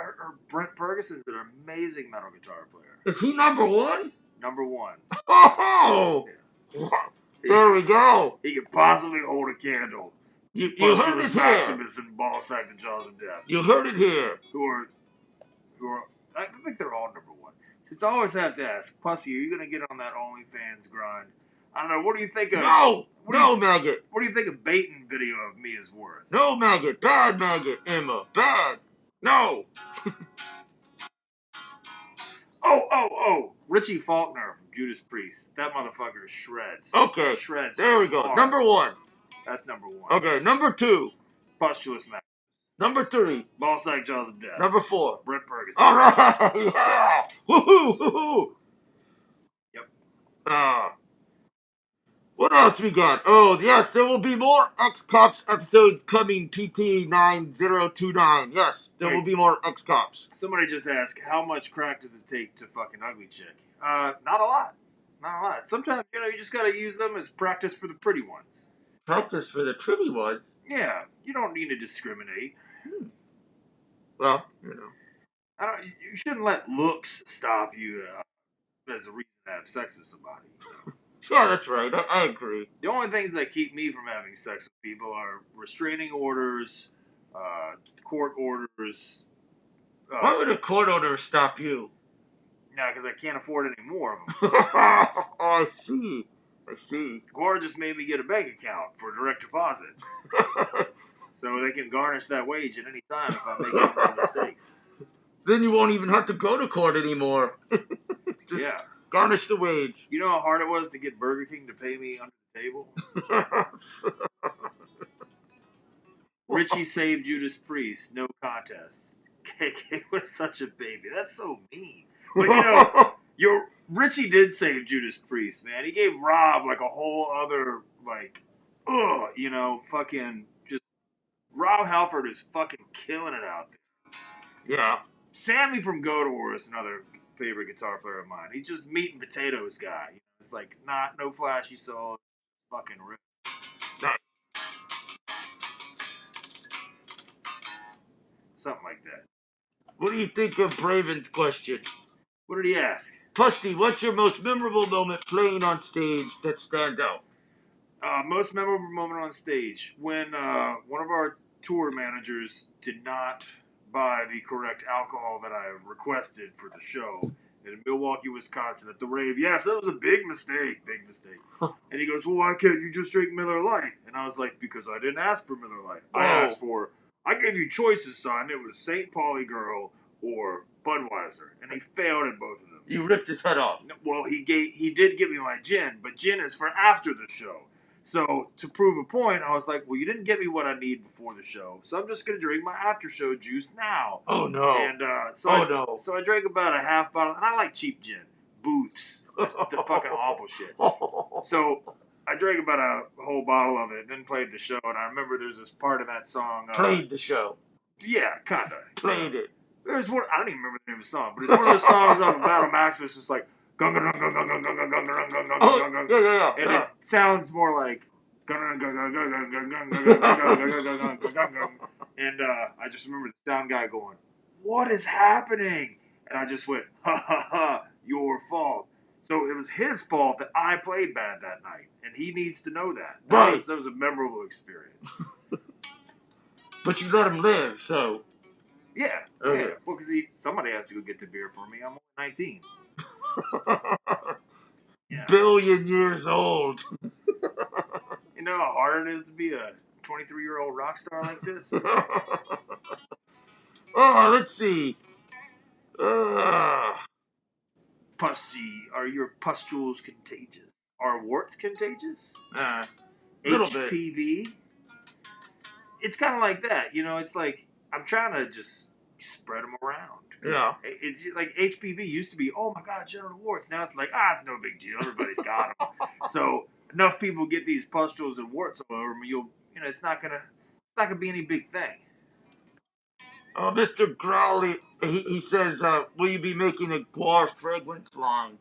heard Brent Ferguson's an amazing metal guitar player. Is he number one? Number one. Oh! Yeah. There we go. He could possibly hold a candle. You heard it here. Maximus and Balsac and Jaws of Death. You heard it here. Who are? I think they're all number one. Since I always have to ask, Pusty, are you going to get on that OnlyFans grind? I don't know. What do you think of? No, maggot. What do you think a baiting video of me is worth? No, maggot. Bad maggot, Emma. Bad. No. Oh. Richie Faulkner from Judas Priest. That motherfucker shreds. Okay. Shreds. There we go. Hard. Number one. That's number one. Okay. Number two. Pustulus Maximus. Number three. Balsac, Jaws of Death. Number four. Brent Ferguson. All right. Yeah. Woohoo. Woohoo. Yep. What else we got? Oh, yes, there will be more X-Cops episode coming, PT9029. Yes, there will be more X-Cops. Somebody just asked, how much crack does it take to fuck an ugly chick? Not a lot. Not a lot. Sometimes, you just gotta use them as practice for the pretty ones. Practice for the pretty ones? Yeah, you don't need to discriminate. Well, you shouldn't let looks stop you as a reason to have sex with somebody. Yeah, that's right. I agree. The only things that keep me from having sex with people are restraining orders, court orders. Why would a court order stop you? Yeah, because I can't afford any more of them. Oh, I see. GWAR just made me get a bank account for direct deposit. So they can garnish that wage at any time if I make any mistakes. Then you won't even have to go to court anymore. Yeah. Garnish the wage. You know how hard it was to get Burger King to pay me under the table? Richie saved Judas Priest, no contest. KK was such a baby. That's so mean. But Richie did save Judas Priest, man. He gave Rob like a whole other fucking just Rob Halford is fucking killing it out there. Yeah. Sammy from Godor is another favorite guitar player of mine. He's just meat and potatoes guy. It's like no flashy solo, fucking rip. Something like that. What do you think of Braven's question? What did he ask? Pusty, what's your most memorable moment playing on stage that stands out? Most memorable moment on stage when one of our tour managers did not buy the correct alcohol that I requested for the show in Milwaukee, Wisconsin at the rave. Yes, that was a big mistake. And he goes, well, why can't you just drink Miller Lite? And I was like, because I didn't ask for Miller Lite. I gave you choices, son. It was St. Pauli Girl or Budweiser. And he failed at both of them. You ripped his head off. Well, he did give me my gin, but gin is for after the show. So, to prove a point, I was like, well, you didn't get me what I need before the show, so I'm just going to drink my after-show juice now. Oh, no. And so I drank about a half bottle, and I like cheap gin. Boots. That's the fucking awful shit. So, I drank about a whole bottle of it, then played the show, and I remember there's this part of that song. Played the show. Yeah, kinda. Played it. There's one, I don't even remember the name of the song, but it's one of those songs on Battle Maximus. It's like, gung, gung, gung, gung, gung, gung, gung, gung, gung, gung, gung, gung, gung, gung. And it sounds more like, gung, gung, gung, gung, gung, gung, gung, gung, gung, gung, gung, gung, gung. And I just remember the sound guy going, what is happening? And I just went, ha, ha, ha, your fault. So it was his fault that I played bad that night, and he needs to know that. That was a memorable experience. But you let him live, so. Yeah, Okay. yeah. Well, because somebody has to go get the beer for me. I'm only 19. Yeah. Billion years old. You know how hard it is to be a 23-year-old rock star like this? Oh, let's see. Pusty, are your pustules contagious? Are warts contagious? Little bit. HPV? It's kind of like that, you know. It's like I'm trying to just spread them around. Yeah. It's like HPV used to be, oh my God, genital warts. Now it's like, it's no big deal. Everybody's got them. So enough people get these pustules and warts all over them, it's not gonna be any big thing. Mr. Growley, he says, will you be making a GWAR fragrance line?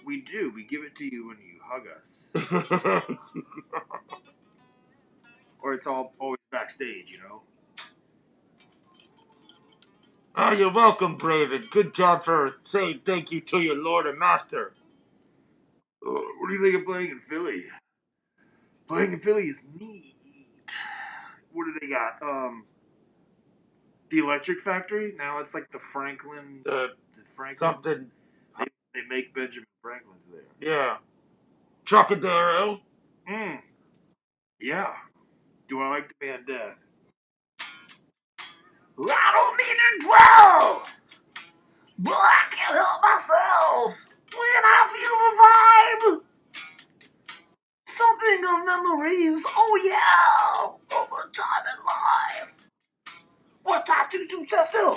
We do. We give it to you when you hug us. Or it's always backstage, you know? Oh, you're welcome, Braven. Good job for saying thank you to your Lord and Master. What do you think of playing in Philly? Playing in Philly is neat. What do they got? The Electric Factory? Now it's like the Franklin... Something. They make Benjamin Franklin's there. Yeah. Trocadero? Yeah. Do I like the band Death? I don't mean to dwell, but I can't help myself when I feel the vibe. Something of memories, oh yeah, over time in life. What time to do still?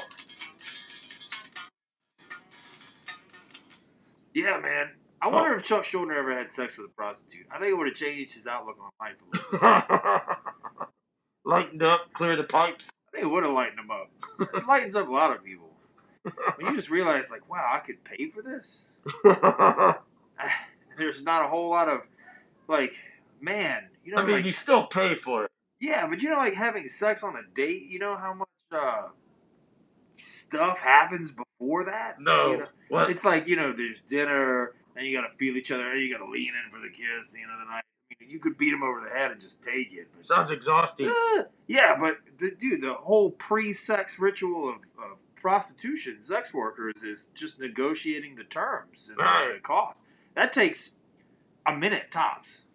Yeah, man. I wonder if Chuck Schuldiner ever had sex with a prostitute. I think it would have changed his outlook on life a little bit. Lightened up, clear the pipes. I think it would have lightened him up. It lightens up a lot of people. When you just realize, like, wow, I could pay for this? There's not a whole lot of, like, man, you know. I mean, like, you still pay for it. Yeah, but you know, like, having sex on a date, you know how much stuff happens before that? No. You know? What? It's like, you know, there's dinner, and you gotta feel each other, and you gotta lean in for the kiss at the end of the night. I mean, you could beat them over the head and just take it. But, sounds exhausting. Yeah, but, the whole pre-sex ritual of prostitution, sex workers, is just negotiating the terms and the cost. That takes a minute tops.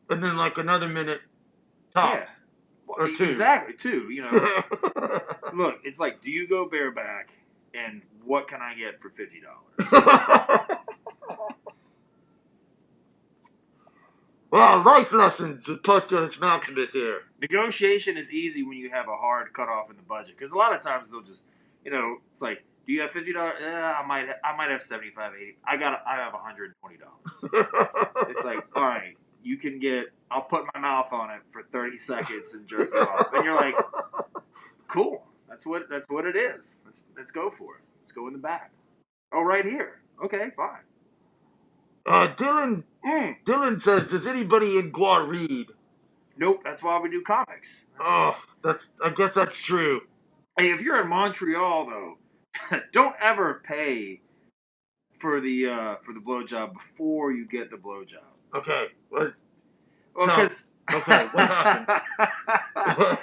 And then, like, another minute tops. Yeah. Or two. Exactly, two, you know. Look, it's like, do you go bareback, and what can I get for $50? Well, life lessons with Pustulus Maximus here. Negotiation is easy when you have a hard cutoff in the budget, because a lot of times they'll just, you know, it's like, do you have $50? I might have $75, $80. I have $120. It's like, all right, you can get. I'll put my mouth on it for 30 seconds and jerk it off, and you're like, cool. That's what it is. Let's go for it. Let's go in the back. Oh, right here. Okay, fine. Dylan says, does anybody in GWAR read? Nope, that's why we do comics. I guess that's true. Hey, if you're in Montreal, though, don't ever pay for the blowjob before you get the blowjob. Okay. What? Well, because... Okay, what happened?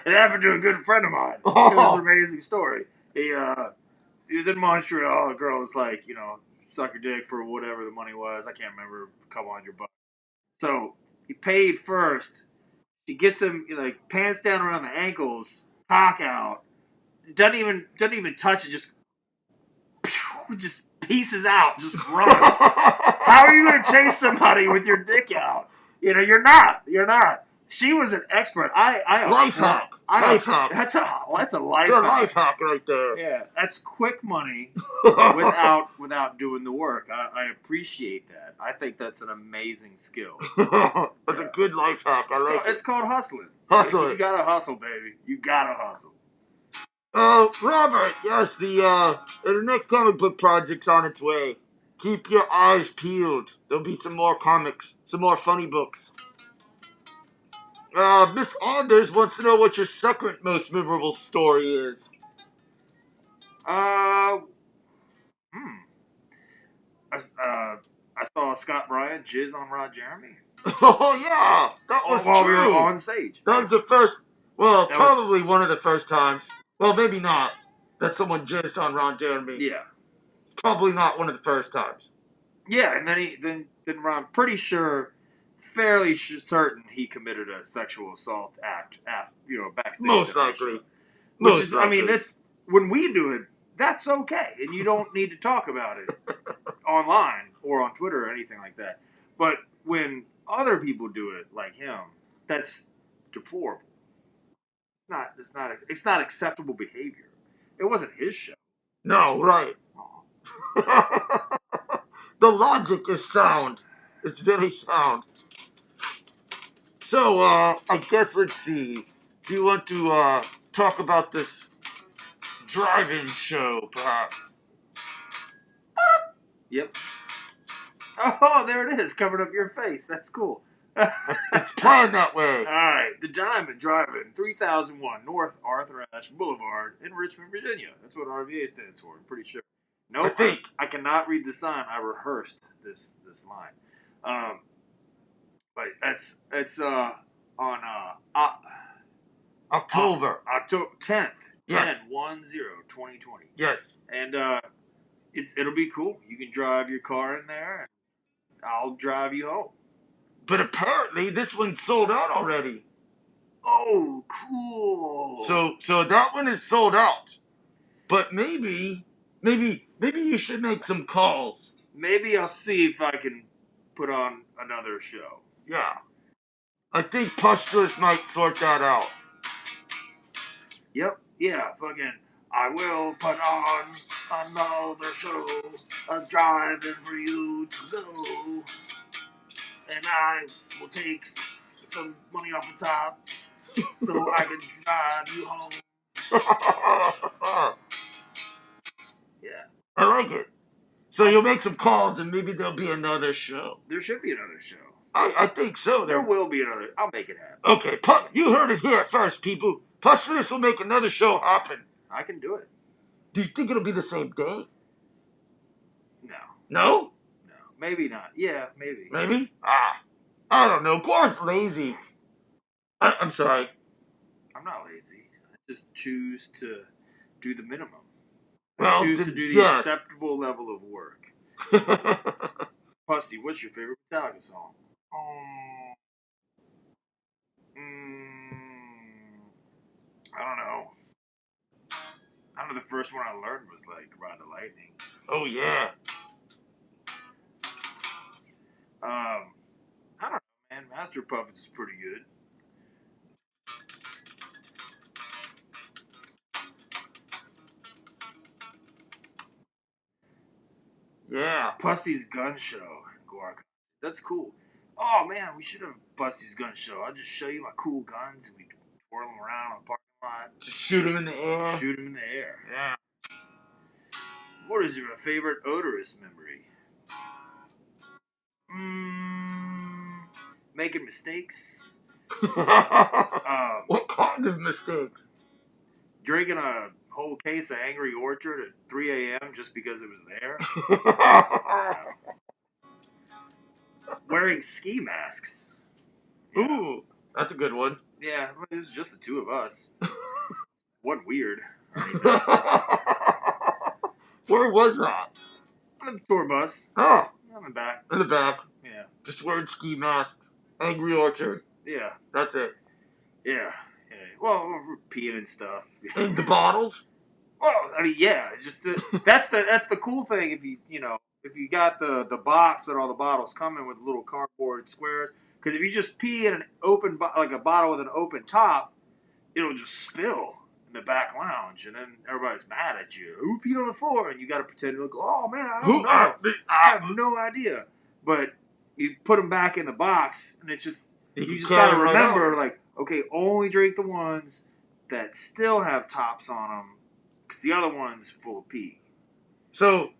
It happened to a good friend of mine. It was an amazing story. He was in Montreal. The girl was like, you know, suck your dick for whatever the money was. I can't remember, a couple $100. So he paid first. She gets him, like, pants down around the ankles, cock out. Doesn't even touch it. Just pieces out. Just runs. How are you going to chase somebody with your dick out? You know, you're not. She was an expert. Life hack. Life hack. That's a life Good hack. life hack right there. Yeah, that's quick money without doing the work. I appreciate that. I think that's an amazing skill. That's a good life hack. I like it. It's called hustling. Hustling. You gotta hustle, baby. You gotta hustle. Robert, yes, the next comic book project's on its way. Keep your eyes peeled. There'll be some more comics, some more funny books. Miss Anders wants to know what your second most memorable story is. I saw Scott Bryan jizz on Rod Jeremy. Oh, yeah, that was while true. we were on stage. That was the first, well, That probably one of the first times. Well, maybe not, that someone jizzed on Ron Jeremy. Yeah. Probably not one of the first times. Yeah, and then Ron, pretty sure, fairly certain he committed a sexual assault act, backstage. Most likely. I mean, that's when we do it. That's okay, and you don't need to talk about it online or on Twitter or anything like that. But when other people do it, like him, that's deplorable. It's not acceptable behavior. It wasn't his show. No, right. The logic is sound. It's very sound. So, I guess let's see. Do you want to talk about this drive-in show, perhaps? Yep. Oh, there it is, covering up your face. That's cool. It's planned that way. All right, the Diamond Drive-In, 3001 North Arthur Ashe Boulevard in Richmond, Virginia. That's what RVA stands for. I'm pretty sure. No, I cannot read the sign. I rehearsed this line. But it's on October 10th. Yes. 10/10/2020. Yes. And it'll be cool. You can drive your car in there, and I'll drive you home. But apparently this one's sold out already. Oh, cool. So that one is sold out. But maybe you should make some calls. Maybe I'll see if I can put on another show. Yeah. I think Pustulus might sort that out. Yep. Yeah. Fucking. I will put on another show. A driving for you to go. And I will take some money off the top so I can drive you home. Yeah. I like it. So you'll make some calls and maybe there'll be another show. There should be another show. I think so. There will be another. I'll make it happen. Okay, you heard it here first, people. Pustulus will make another show happen. I can do it. Do you think it'll be the same day? No. No? No. Maybe not. Yeah, maybe. Maybe? I don't know. GWAR's lazy. I'm sorry. I'm not lazy. I just choose to do the minimum. Well, I choose to do the acceptable level of work. Pusty, what's your favorite Metallica song? I don't know. I know the first one I learned was like Ride the Lightning. Oh yeah. I don't know, man. Master Puppets is pretty good. Yeah. Pusty's Gun Show. GWAR. That's cool. Oh man, we should have Pusty's Gun Show. I'll just show you my cool guns and we can twirl them around on the parking lot. Just shoot them in the air. Shoot them in the air. Yeah. What is your favorite odorous memory? Making mistakes. What kind of mistakes? Drinking a whole case of Angry Orchard at 3 a.m. just because it was there. Wearing ski masks. Yeah. Ooh, that's a good one. Yeah, it was just the two of us. Wasn't weird. Where was that? On the tour bus. Oh. On the back. In the back. Yeah. Just wearing ski masks. Angry Orchard. Yeah. That's it. Yeah. Well, we're peeing and stuff. In the bottles? Well, I mean, yeah. Just that's the cool thing. If you got the box that all the bottles come in with little cardboard squares, because if you just pee in an open like a bottle with an open top, it'll just spill in the back lounge, and then everybody's mad at you. Who peed on the floor? And you got to pretend to look. Oh man, I don't know. I have no idea. But you put them back in the box, and it's just you just got to remember, like, okay, only drink the ones that still have tops on them Because the other one's full of pee. So,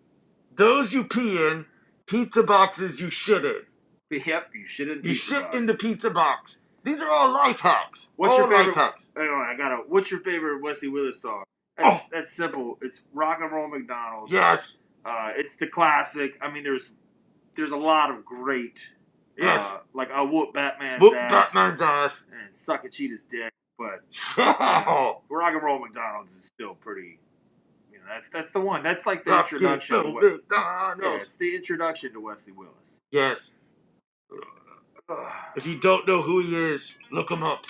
those you pee in, pizza boxes you shit in. Yep, you shit in You pizza shit box. in the pizza box. These are all life hacks. What's all your favorite? life hacks. Hang on, what's your favorite Wesley Willis song? That's simple. It's Rock and Roll McDonald's. Yes. It's the classic. I mean, there's a lot of great. Yes. Like I whoop Batman's Whoop ass. Batman's ass. And suck a cheetah's dick. But Rock and Roll McDonald's is still pretty. You know, that's the one. That's like the introduction. Yeah, it's the introduction to Wesley Willis. Yes. If you don't know who he is, look him up.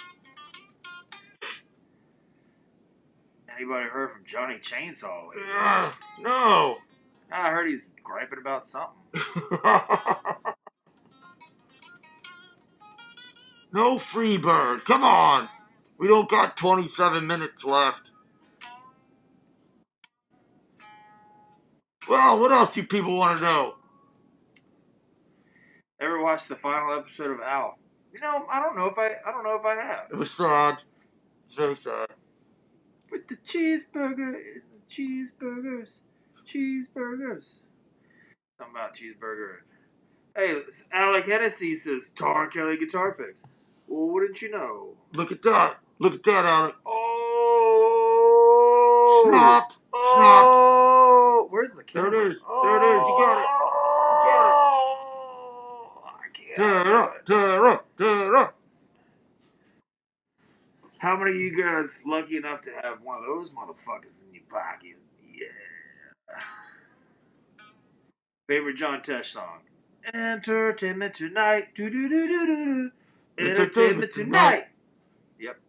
Anybody heard from Johnny Chainsaw lately? No. I heard he's griping about something. No Freebird. Come on. We don't got 27 minutes left. Well, what else do people want to know? Ever watched the final episode of Alf? You know, I don't know if I have. It was sad. It's very sad. With the cheeseburger and the cheeseburgers. Something about cheeseburger. Hey, Alec Hennessy says Tar Kelly guitar picks. Well, wouldn't you know? Look at that. Look at that, Alec. Oh! Snap. Oh! Where's the camera? There it is. There it is. You got it. Tear up. How many of you guys lucky enough to have one of those motherfuckers in your pocket? Yeah. Favorite John Tesh song? Entertainment Tonight. Do-do-do-do-do-do. Entertainment Tonight. Yep.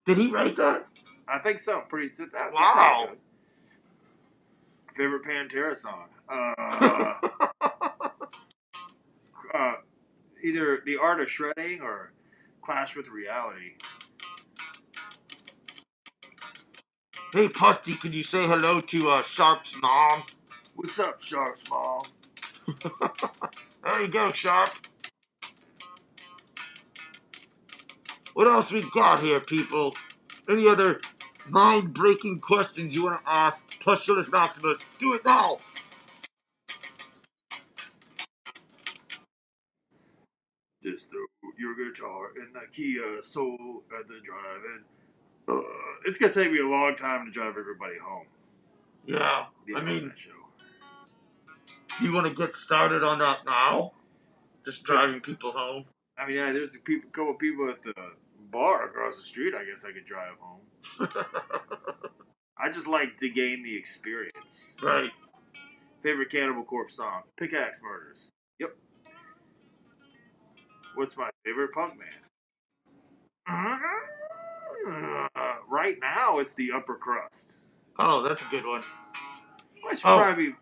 Did he write that? I think so. Pretty that. Wow. Favorite Pantera song? Either The Art of Shredding or Clash with Reality. Hey, Pusty, could you say hello to Sharp's mom? What's up, Sharp's mom? There you go, Sharp. What else we got here, people? Any other mind-breaking questions you want to ask Pustulus Maximus? Do it now! Just throw your guitar in the Kia Soul at the drive-in. It's going to take me a long time to drive everybody home. Yeah, I mean, you want to get started on that now? Just driving people home? I mean, yeah, there's a couple people at the bar across the street. I guess I could drive home. I just like to gain the experience. Right. Favorite Cannibal Corpse song? Pickaxe Murders. Yep. What's my favorite punk band? Right now, it's the Upper Crust. Oh, that's a good one. Which probably...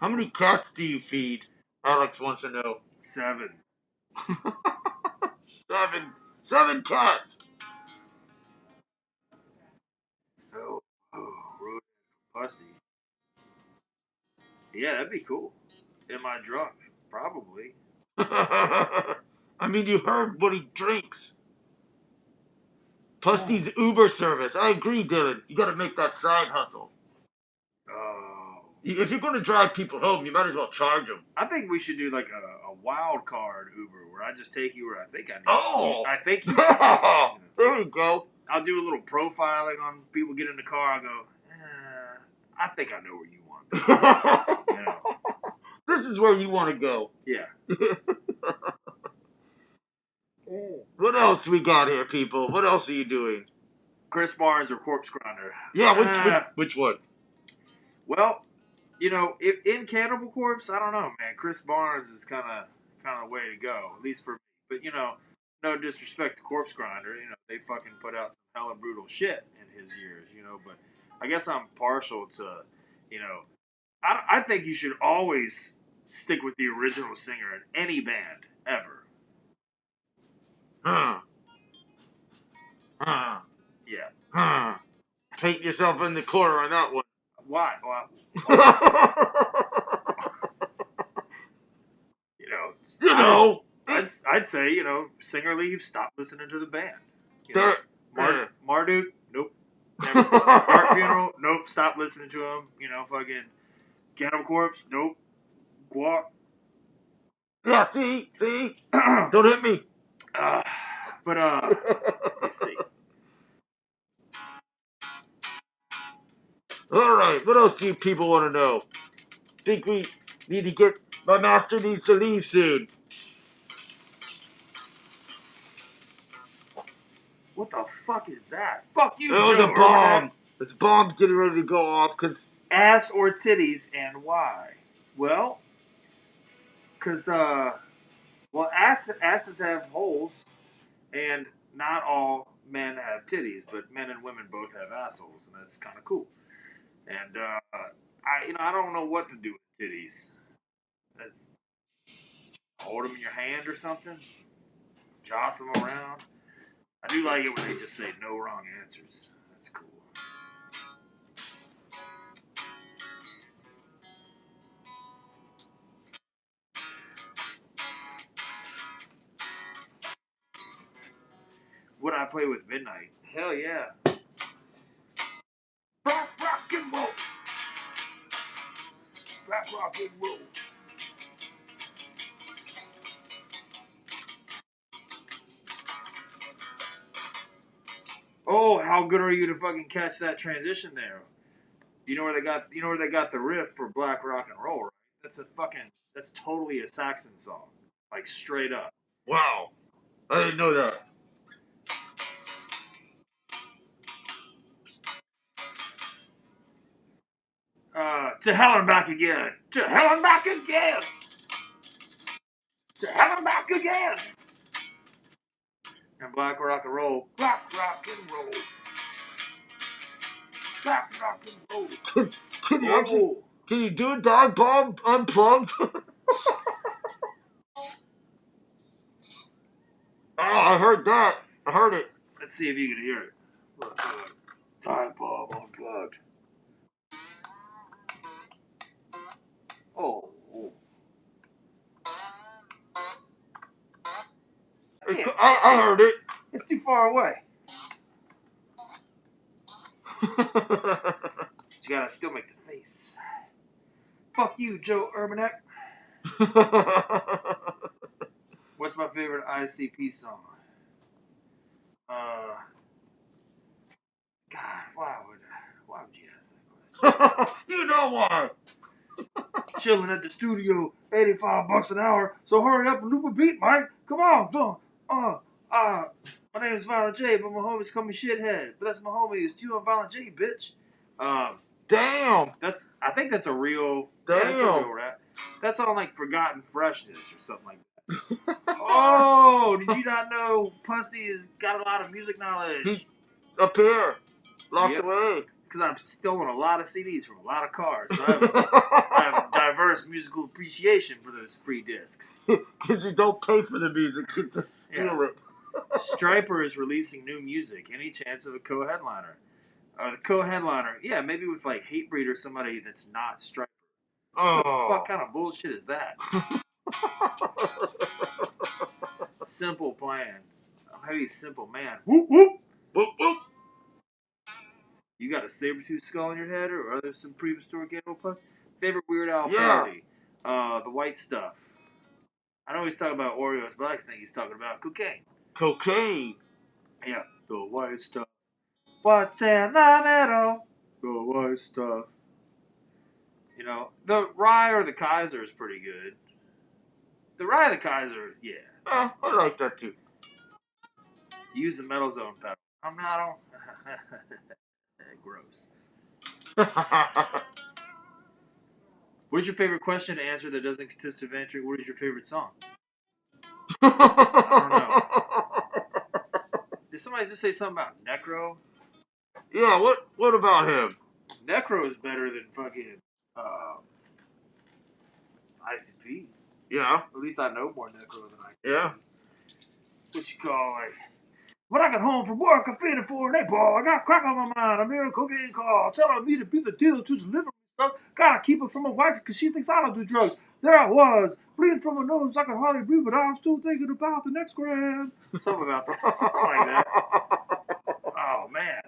How many cats do you feed? Alex wants to know. 7. 7 cats! Road Pusty. Yeah, that'd be cool. Am I drunk? Probably. I mean, you heard what he drinks. Pusty's Uber service. I agree, Dylan. You gotta make that side hustle. Oh. If you're gonna drive people home, you might as well charge them. I think we should do like a wild card Uber where I just take you where I think I need. Oh! I think you. There we go. I'll do a little profiling on people get in the car. I'll go, I think I know where you want to be. You know. This is where you want to go. Yeah. What else we got here, people? What else are you doing? Chris Barnes or Corpse Grinder? Yeah, which one? Well, you know, in Cannibal Corpse, I don't know, man. Chris Barnes is kind of the way to go, at least for me. But, you know, no disrespect to Corpse Grinder. You know, they fucking put out some hella brutal shit in his years, you know. But I guess I'm partial to, you know, I think you should always stick with the original singer in any band, ever. Yeah. Paint yourself in the corner on that one. Why? You know, I'd say, you know, singer leaves, stop listening to the band. You know, Marduk, nope, Art Funeral, nope, stop listening to him. You know, fucking Cannibal Corpse, nope. GWAR. Yeah, see? Don't hit me. Let's see. Alright, what else do you people want to know? Think we need to get... My master needs to leave soon. What the fuck is that? Fuck you, It was Joe a bomb. Urban. It's a bomb getting ready to go off because... Ass or titties, and why? Well, because, asses have holes, and not all men have titties, but men and women both have assholes, and that's kind of cool. And, I don't know what to do with titties. That's... Hold them in your hand or something? Jostle them around? I do like it when they just say no wrong answers. That's cool. Would I play with Midnight? Hell yeah. Rock and roll. Rock and roll. Oh, how good are you to fucking catch that transition there? You know where they got the riff for Black Rock and Roll, right? That's totally a Saxon song. Like straight up. Wow. I didn't know that. To hell and back again. To hell and back again. To hell and back again. And Black Rock and Roll. Black Rock and Roll. Black Rock and Roll. Can you do a dog bomb unplugged? I heard that. I heard it. Let's see if you can hear it. Time bomb unplugged. Oh. I heard it. It's too far away. You gotta still make the face. Fuck you, Joe Urbanek. What's my favorite ICP song? God, why would you ask that question? You know why. Chilling at the studio, $85 an hour. So hurry up and loop a beat, Mike. Come on, my name is Violent J, but my homies call me Shithead. But that's my homie. It's you and Violent J, bitch. Damn. I think that's a real. Damn. Yeah, that's a real rap. That's on like Forgotten Freshness or something like that. Oh, did you not know Pusty has got a lot of music knowledge? He's up here, locked away. Because I've stolen a lot of CDs from a lot of cars. So I have diverse musical appreciation for those free discs. Because you don't pay for the music, you just steal it. Striper is releasing new music. Any chance of a co-headliner? Or the co-headliner, yeah, maybe with like Hatebreed or somebody that's not Striper. What the fuck kind of bullshit is that? Simple plan. I'm heavy simple man. Whoop whoop. Whoop whoop. You got a saber-tooth skull in your head, or are there some prehistoric animal plus? Favorite Weird Al Yeah. parody? The white stuff. I know he's talking about Oreos, but I think he's talking about cocaine. Cocaine. Yeah, the white stuff. What's in the middle? The white stuff. You know, the Rye or the Kaiser is pretty good. The Rye or the Kaiser, yeah. I like that too. Use the Metal Zone pedal. I'm not on. Gross. What is your favorite question to answer that doesn't consist of answering what is your favorite song? I don't know. Did somebody just say something about Necro? Yeah, what about him? Necro is better than fucking ICP. Yeah. At least I know more Necro than ICP. Yeah. What you call like? When I get home from work, I'm feeling for an 8-ball. I got crack on my mind. I'm hearing a cocaine call, telling me to be the dealer to deliver stuff. Gotta keep it from my wife because she thinks I don't do drugs. There I was, bleeding from my nose. I could hardly breathe, but I'm still thinking about the next grand. Something about that. Something like that. Oh, man.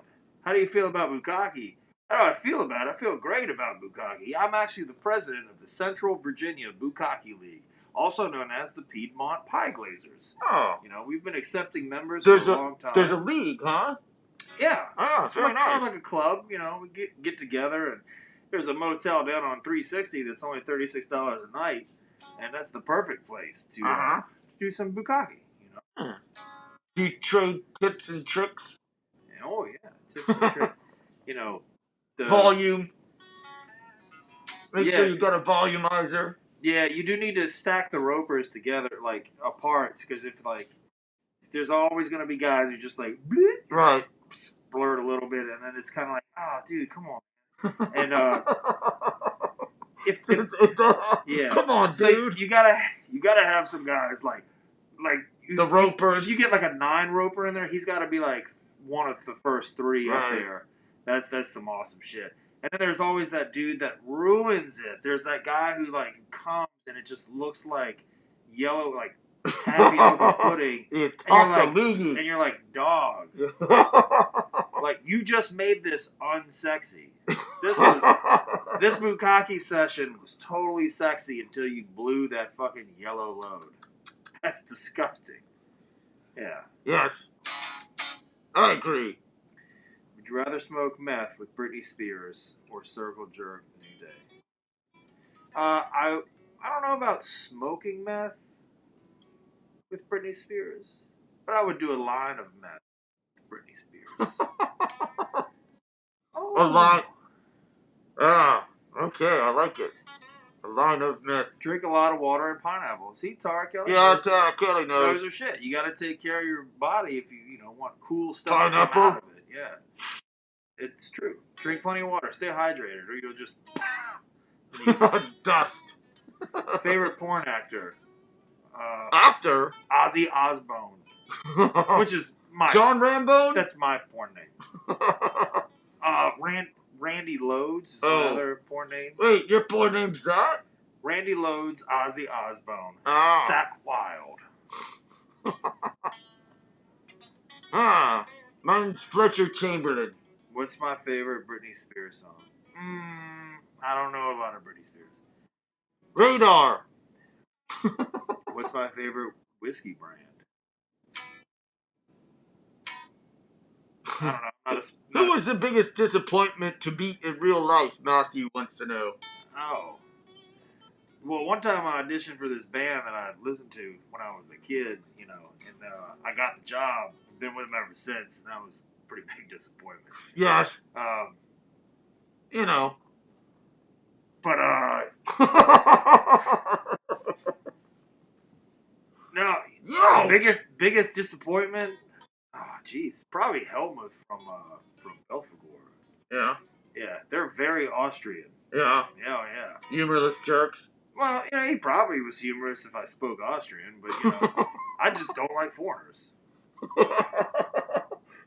How do you feel about bukkake? How do I feel about it? I feel great about bukkake. I'm actually the president of the Central Virginia Bukkake League, also known as the Piedmont Pie Glazers. Oh. You know, we've been accepting members There's for a long time. There's a league, huh? Yeah. Oh, It's very like, kind of nice. like a club, you know, we get together, and there's a motel down on 360 that's only $36 a night, and that's the perfect place to do some bukkake, you know. Do you trade tips and tricks? Oh, yeah, tips and tricks. You know, the Volume. Make Yeah. sure you got a volumizer. Yeah, you do need to stack the ropers together, like, apart, because if there's always going to be guys who just, like, bleep, Right. blurt a little bit, and then it's kind of like, oh, dude, come on. And, if yeah. Come on, So dude. you gotta have some guys, like the ropers. If you get, like, a 9 roper in there, he's got to be, like, one of the first 3 up Right. there. That's some awesome shit. And then there's always that dude that ruins it. There's that guy who, like, comes and it just looks like yellow, like, tapioca pudding. Yeah, and you're like, dog. Like, you just made this unsexy. This bukkake session was totally sexy until you blew that fucking yellow load. That's disgusting. Yeah. Yes. I agree. Would you rather smoke meth with Britney Spears or circle jerk the new day? I don't know about smoking meth with Britney Spears, but I would do a line of meth with Britney Spears. A line. Ah, okay, I like it. A line of meth. Drink a lot of water and pineapple. See, Tara Kelly. Yeah, Tara Kelly knows. Those are shit. You got to take care of your body if you want cool stuff Pineapple? to come out of it. Yeah, it's true. Drink plenty of water. Stay hydrated, or you'll just dust. Favorite porn actor? Actor? Ozzy Osbourne, which is my John Rambo. That's my porn name. Randy Loads is another porn name. Wait, your porn name's that? Randy Loads, Ozzy Osbourne, Sack Wild. Mine's Fletcher Chamberlain. What's my favorite Britney Spears song? I don't know a lot of Britney Spears. Radar. What's my favorite whiskey brand? I don't know. Who was the biggest disappointment to meet in real life? Matthew wants to know. Oh. Well, one time I auditioned for this band that I listened to when I was a kid, you know, and I got the job. Been with them ever since, and that was a pretty big disappointment. Yes. You know. But, no, biggest disappointment? Oh, jeez. Probably Helmuth from Belfagor. Yeah. Yeah, they're very Austrian. Yeah. Yeah. Humorless jerks. Well, you know, he probably was humorous if I spoke Austrian, but, you know, I just don't like foreigners.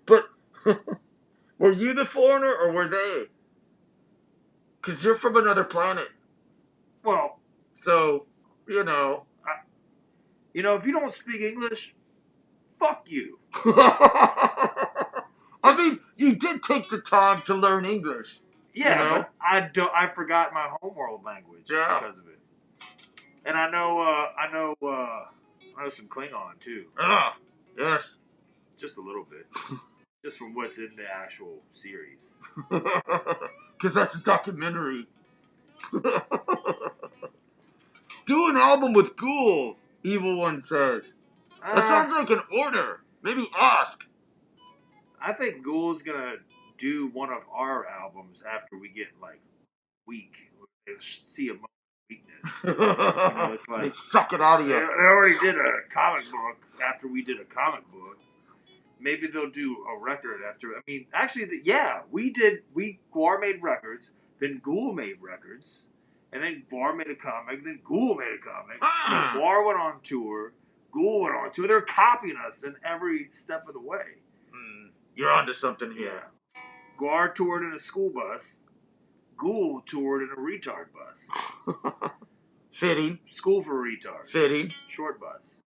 But, were you the foreigner, or were they? Because you're from another planet. Well. So, you know. You know, if you don't speak English, fuck you. I mean, you did take the time to learn English. Yeah, you know? but I forgot my homeworld language because of it. And I know some Klingon too. Yes. Just a little bit. Just from what's in the actual series. Because that's a documentary. Do an album with Ghoul, Evil One says. That sounds like an order. Maybe ask. I think Ghoul's gonna do one of our albums after we get, like, weak. They'll see a moment of weakness. You know, it's like, they suck it out of you. They already did a comic book after we did a comic book. Maybe they'll do a record after. I mean, actually, GWAR made records, then Ghoul made records, and then GWAR made a comic, then Ghoul made a comic. Then GWAR went on tour, Ghoul went on tour. They're copying us in every step of the way. You're onto something here. Yeah. GWAR toured in a school bus, Ghoul toured in a retard bus. Fitting. School for retards. Fitting. Short bus.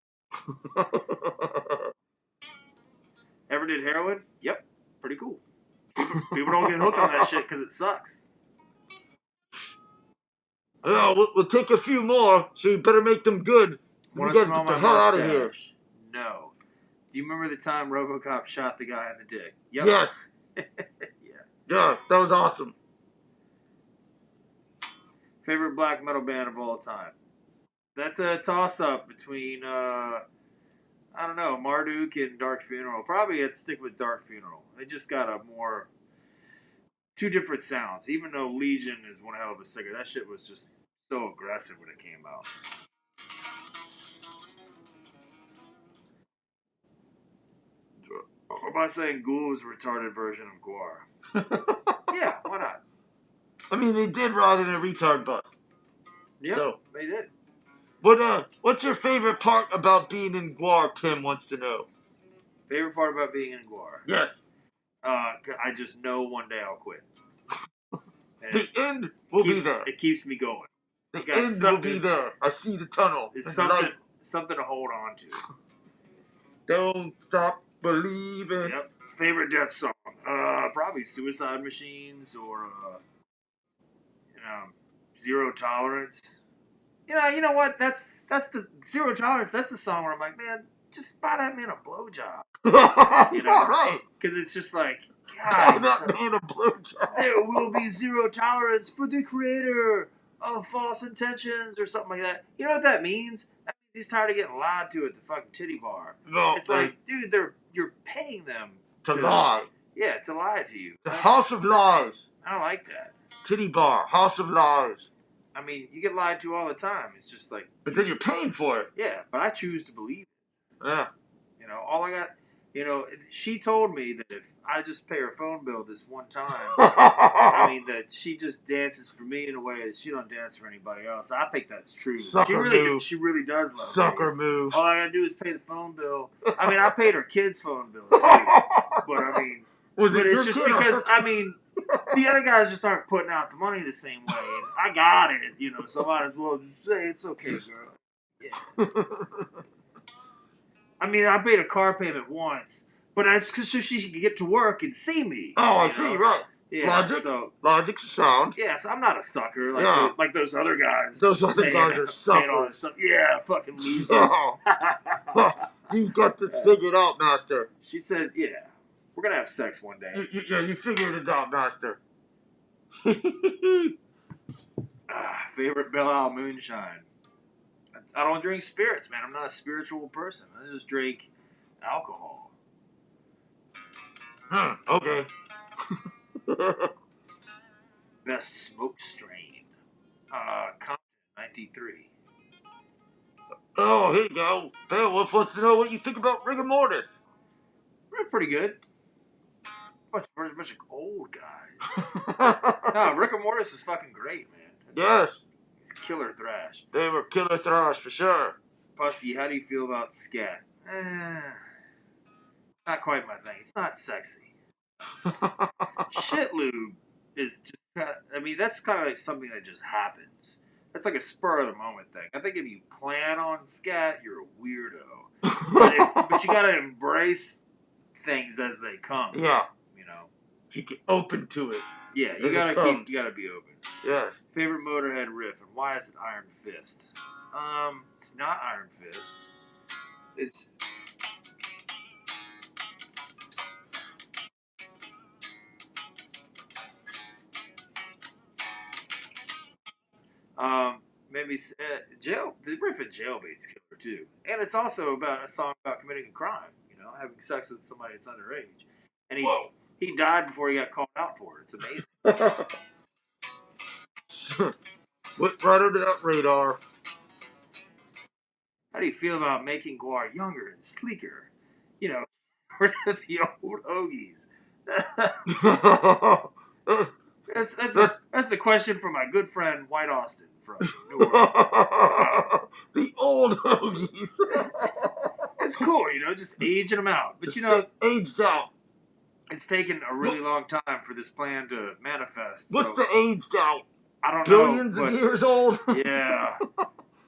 Ever did heroin? Yep. Pretty cool. People don't get hooked on that shit because it sucks. Oh, we'll take a few more, so we better make them good. We Want gotta to smell get the my hell out of here. mustache? No. Do you remember the time RoboCop shot the guy in the dick? Yep. Yes. Yeah, that was awesome. Favorite black metal band of all time? That's a toss-up between, I don't know, Marduk and Dark Funeral. Probably I'd stick with Dark Funeral. They just got a more... two different sounds. Even though Legion is one hell of a singer, that shit was just so aggressive when it came out. Or am I saying Ghoul is a retarded version of GWAR? Yeah, why not? I mean, they did ride in a retard bus. Yeah, So, they did. What's your favorite part about being in GWAR, Tim wants to know. Favorite part about being in GWAR? Yes. I just know one day I'll quit. The end will be there. It keeps me going. The end will be there. I see the tunnel. It's light. something to hold on to. Don't stop believing. Yep. Favorite death song? Probably Suicide Machines or Zero Tolerance. You know what? That's the Zero Tolerance. That's the song where I'm like, man, just buy that man a blowjob. You know, right? Because it's just like, Buy God, that man a blowjob. there will be zero tolerance for the creator of false intentions or something like that. You know what that means? That means he's tired of getting lied to at the fucking titty bar. No, it's like, dude, you're paying them to lie. Yeah, to lie to you. The House of Lies. I don't like that. Titty bar, House of Lies. I mean, you get lied to all the time. It's just like... But then you're paying for it. Yeah, but I choose to believe it. Yeah. All I got... she told me that if I just pay her phone bill this one time, I mean, that she just dances for me in a way that she don't dance for anybody else. I think that's true. Sucker move. She really does love Sucker me. move. All I gotta do is pay the phone bill. I mean, I paid her kid's phone bill, too. But, I mean... it's just because, I mean... The other guys just aren't putting out the money the same way. And I got it, so I might as well just say it's okay, girl. Yeah. I mean, I paid a car payment once, but that's because so she could get to work and see me. Oh, I see, right. Yeah, Logic's sound. Yeah, so I'm not a sucker like those other guys. Those other guys are suckers. All this stuff. Yeah, fucking losers. Oh. You've got this figured out, Master. She said, yeah. We're going to have sex one day. You figured it out, Master. Favorite Belle moonshine. I don't drink spirits, man. I'm not a spiritual person. I just drink alcohol. Okay. Best smoke strain. Compton, 93. Oh, here you go. Beowulf wants to know what you think about rigor mortis. We're pretty good. Bunch of old guys. No, Rick and Mortis is fucking great, man. Yes. It's killer thrash. They were killer thrash for sure. Pusty, how do you feel about scat? Not quite my thing. It's not sexy. Shit lube is just, I mean, that's kind of like something that just happens. That's like a spur of the moment thing. I think if you plan on scat, you're a weirdo. But you gotta embrace things as they come. Yeah. You get open to it. Yeah, you gotta be open. Yes. Favorite Motorhead riff, and why is it Iron Fist? It's not Iron Fist. It's maybe jail. The riff in Jailbait's killer too, and it's also about a song about committing a crime. Having sex with somebody that's underage, and he died before he got called out for it. It's amazing. Went right under that radar. How do you feel about making GWAR younger and sleeker? Rid of the old Ogies. That's a question from my good friend White Austin from New Orleans. The old Ogies. It's cool, just aging them out. But aged out. It's taken a really long time for this plan to manifest. What's the aged out? I don't know. Billions of years old? Yeah.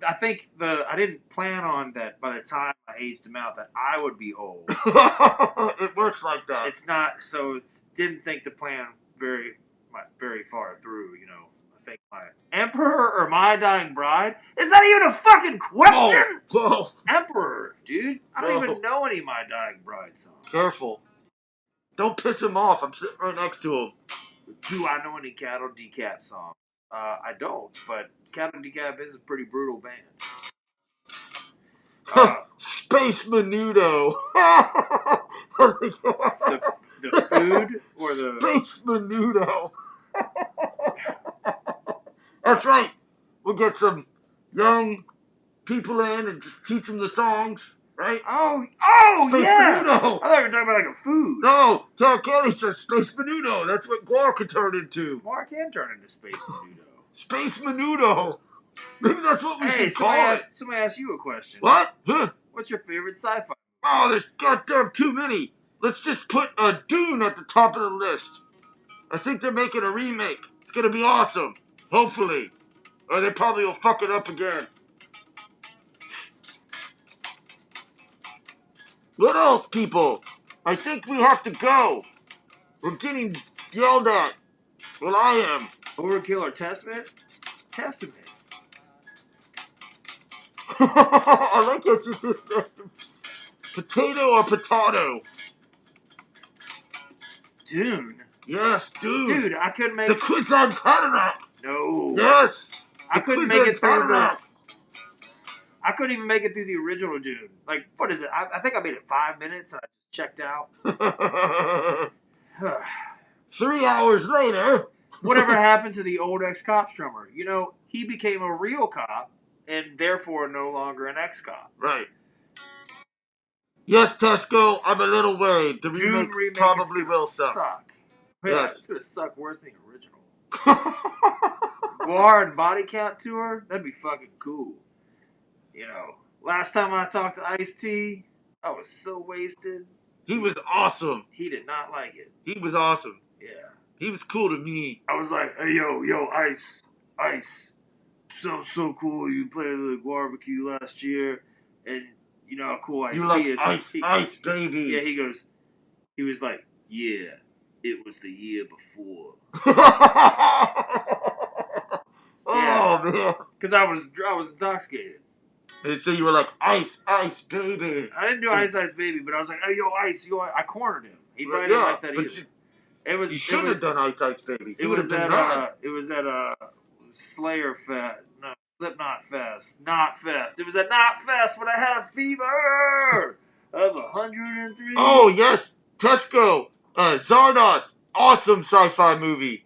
I think I didn't plan on that by the time I aged him out that I would be old. It works like that. It's not, so didn't think the plan very far through, you know. I think my Emperor or My Dying Bride? Is that even a fucking question? Whoa. Emperor, dude. I don't even know any My Dying Bride songs. Careful. Don't piss him off. I'm sitting right next to him. Do I know any Cattle Decap songs? I don't, but Cattle Decap is a pretty brutal band. Space Menudo. the food or the... Space Menudo. That's right. We'll get some young people in and just teach them the songs, right? Oh, Space yeah. Menudo. I thought you were talking about like a food. No, Tara Kelly says Space Menudo. That's what GWAR could turn into. GWAR can turn into Space Menudo. Space Menudo. Maybe that's what we should call it. Somebody asked you a question. What? Huh? What's your favorite sci-fi? Oh, there's goddamn too many. Let's just put a Dune at the top of the list. I think they're making a remake. It's gonna be awesome. Hopefully. Or they probably will fuck it up again. What else, people? I think we have to go. We're getting yelled at. Well, I am. Overkill or Testament? Testament. I like that you did that. Potato or potato? Dune. Yes, Dune. Dude, I couldn't make the quiz on Antartica. No. Yes. I couldn't make it through the... I couldn't even make it through the original Dune. Like, what is it? I think I made it 5 minutes and I just checked out. 3 hours later. Whatever happened to the old ex-cop drummer? You know, he became a real cop and therefore no longer an ex-cop. Right. Yes, Tesco, I'm a little worried. The remake probably will suck. Yeah, it's going to suck worse than the original. GWAR and Body Count Tour? That'd be fucking cool. You know, last time I talked to Ice-T, I was so wasted. He was awesome. He did not like it. He was awesome. Yeah. He was cool to me. I was like, hey, yo, Ice. Sounds so cool. You played the barbecue last year, and you know how cool Ice-T you like is. Ice, baby. Yeah, he was like, yeah, it was the year before. Oh, man. Because I was intoxicated. And so you were like, Ice, baby. I didn't do Ice, Baby, but I was like, hey, yo, Ice. I cornered him. He probably didn't like that either. You should have done Ice, baby. It was at Slayer Fest. No, Slipknot Fest. Knot Fest. It was at Knot Fest when I had a fever of 103. Oh, yes. Tesco. Zardos. Awesome sci-fi movie.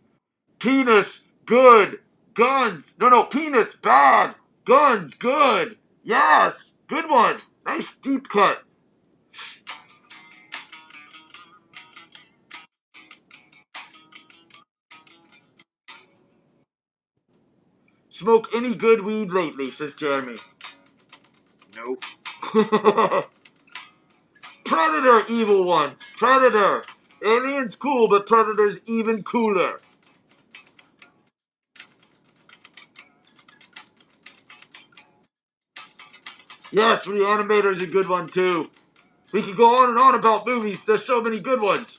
Penis. Good. Guns. No. Penis. Bad. Guns. Good. Yes. Good one. Nice deep cut. Smoke any good weed lately, says Jeremy. Nope. Predator, evil one. Predator. Alien's cool, but Predator's even cooler. Yes, Reanimator's a good one, too. We could go on and on about movies. There's so many good ones.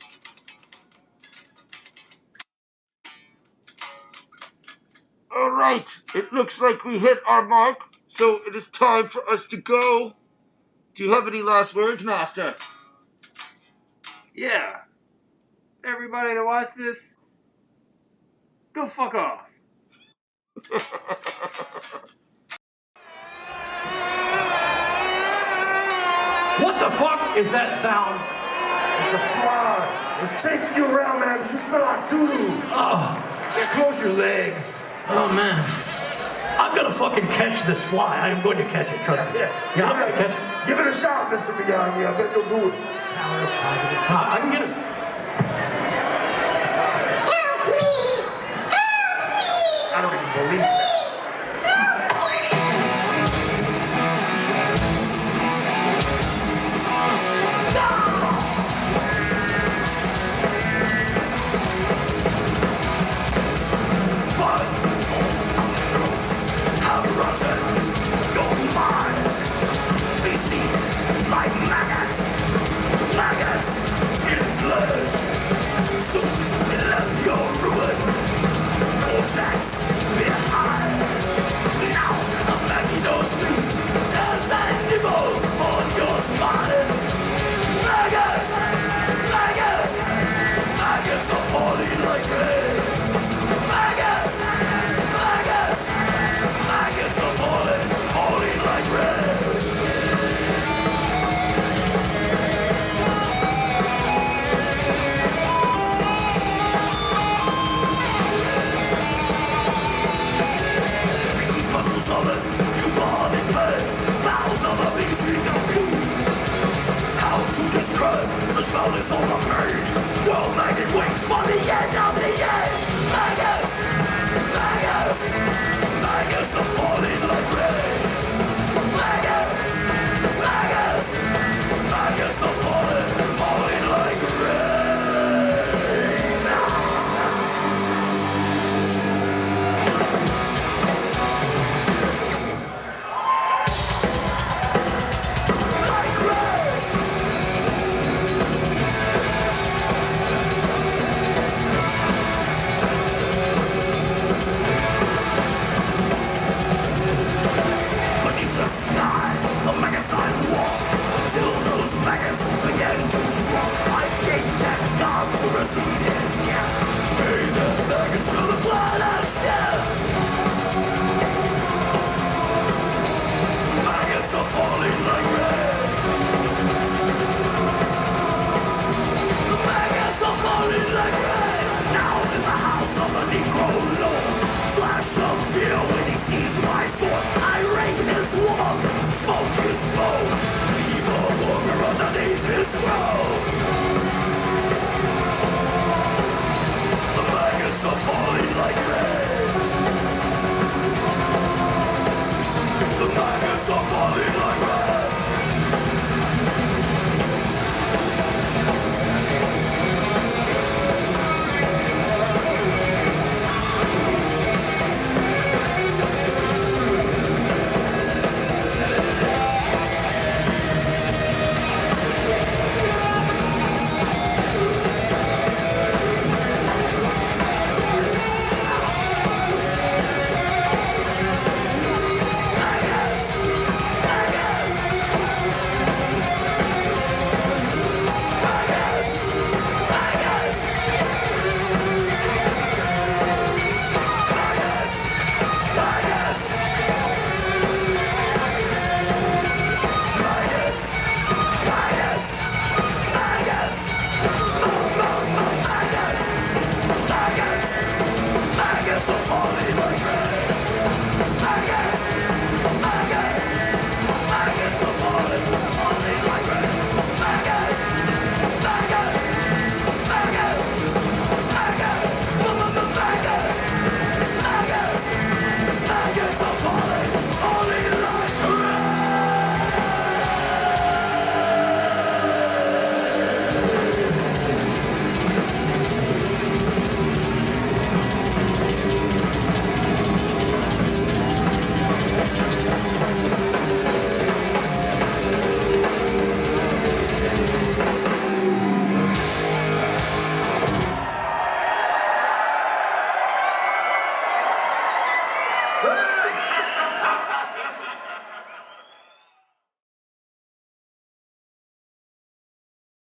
All right. It looks like we hit our mark, so it is time for us to go. Do you have any last words, Master? Yeah. Everybody that watched this, go fuck off. What the fuck is that sound? It's a fly. It's chasing you around, man, because you smell like doo-doo. Oh. Yeah, close your legs. Oh, man. I'm gonna fucking catch this fly. I am going to catch it, trust me. Yeah, I'm gonna catch it. Give it a shot, Mr. Miyagi. I bet you'll do it. Power of positive. I can get it.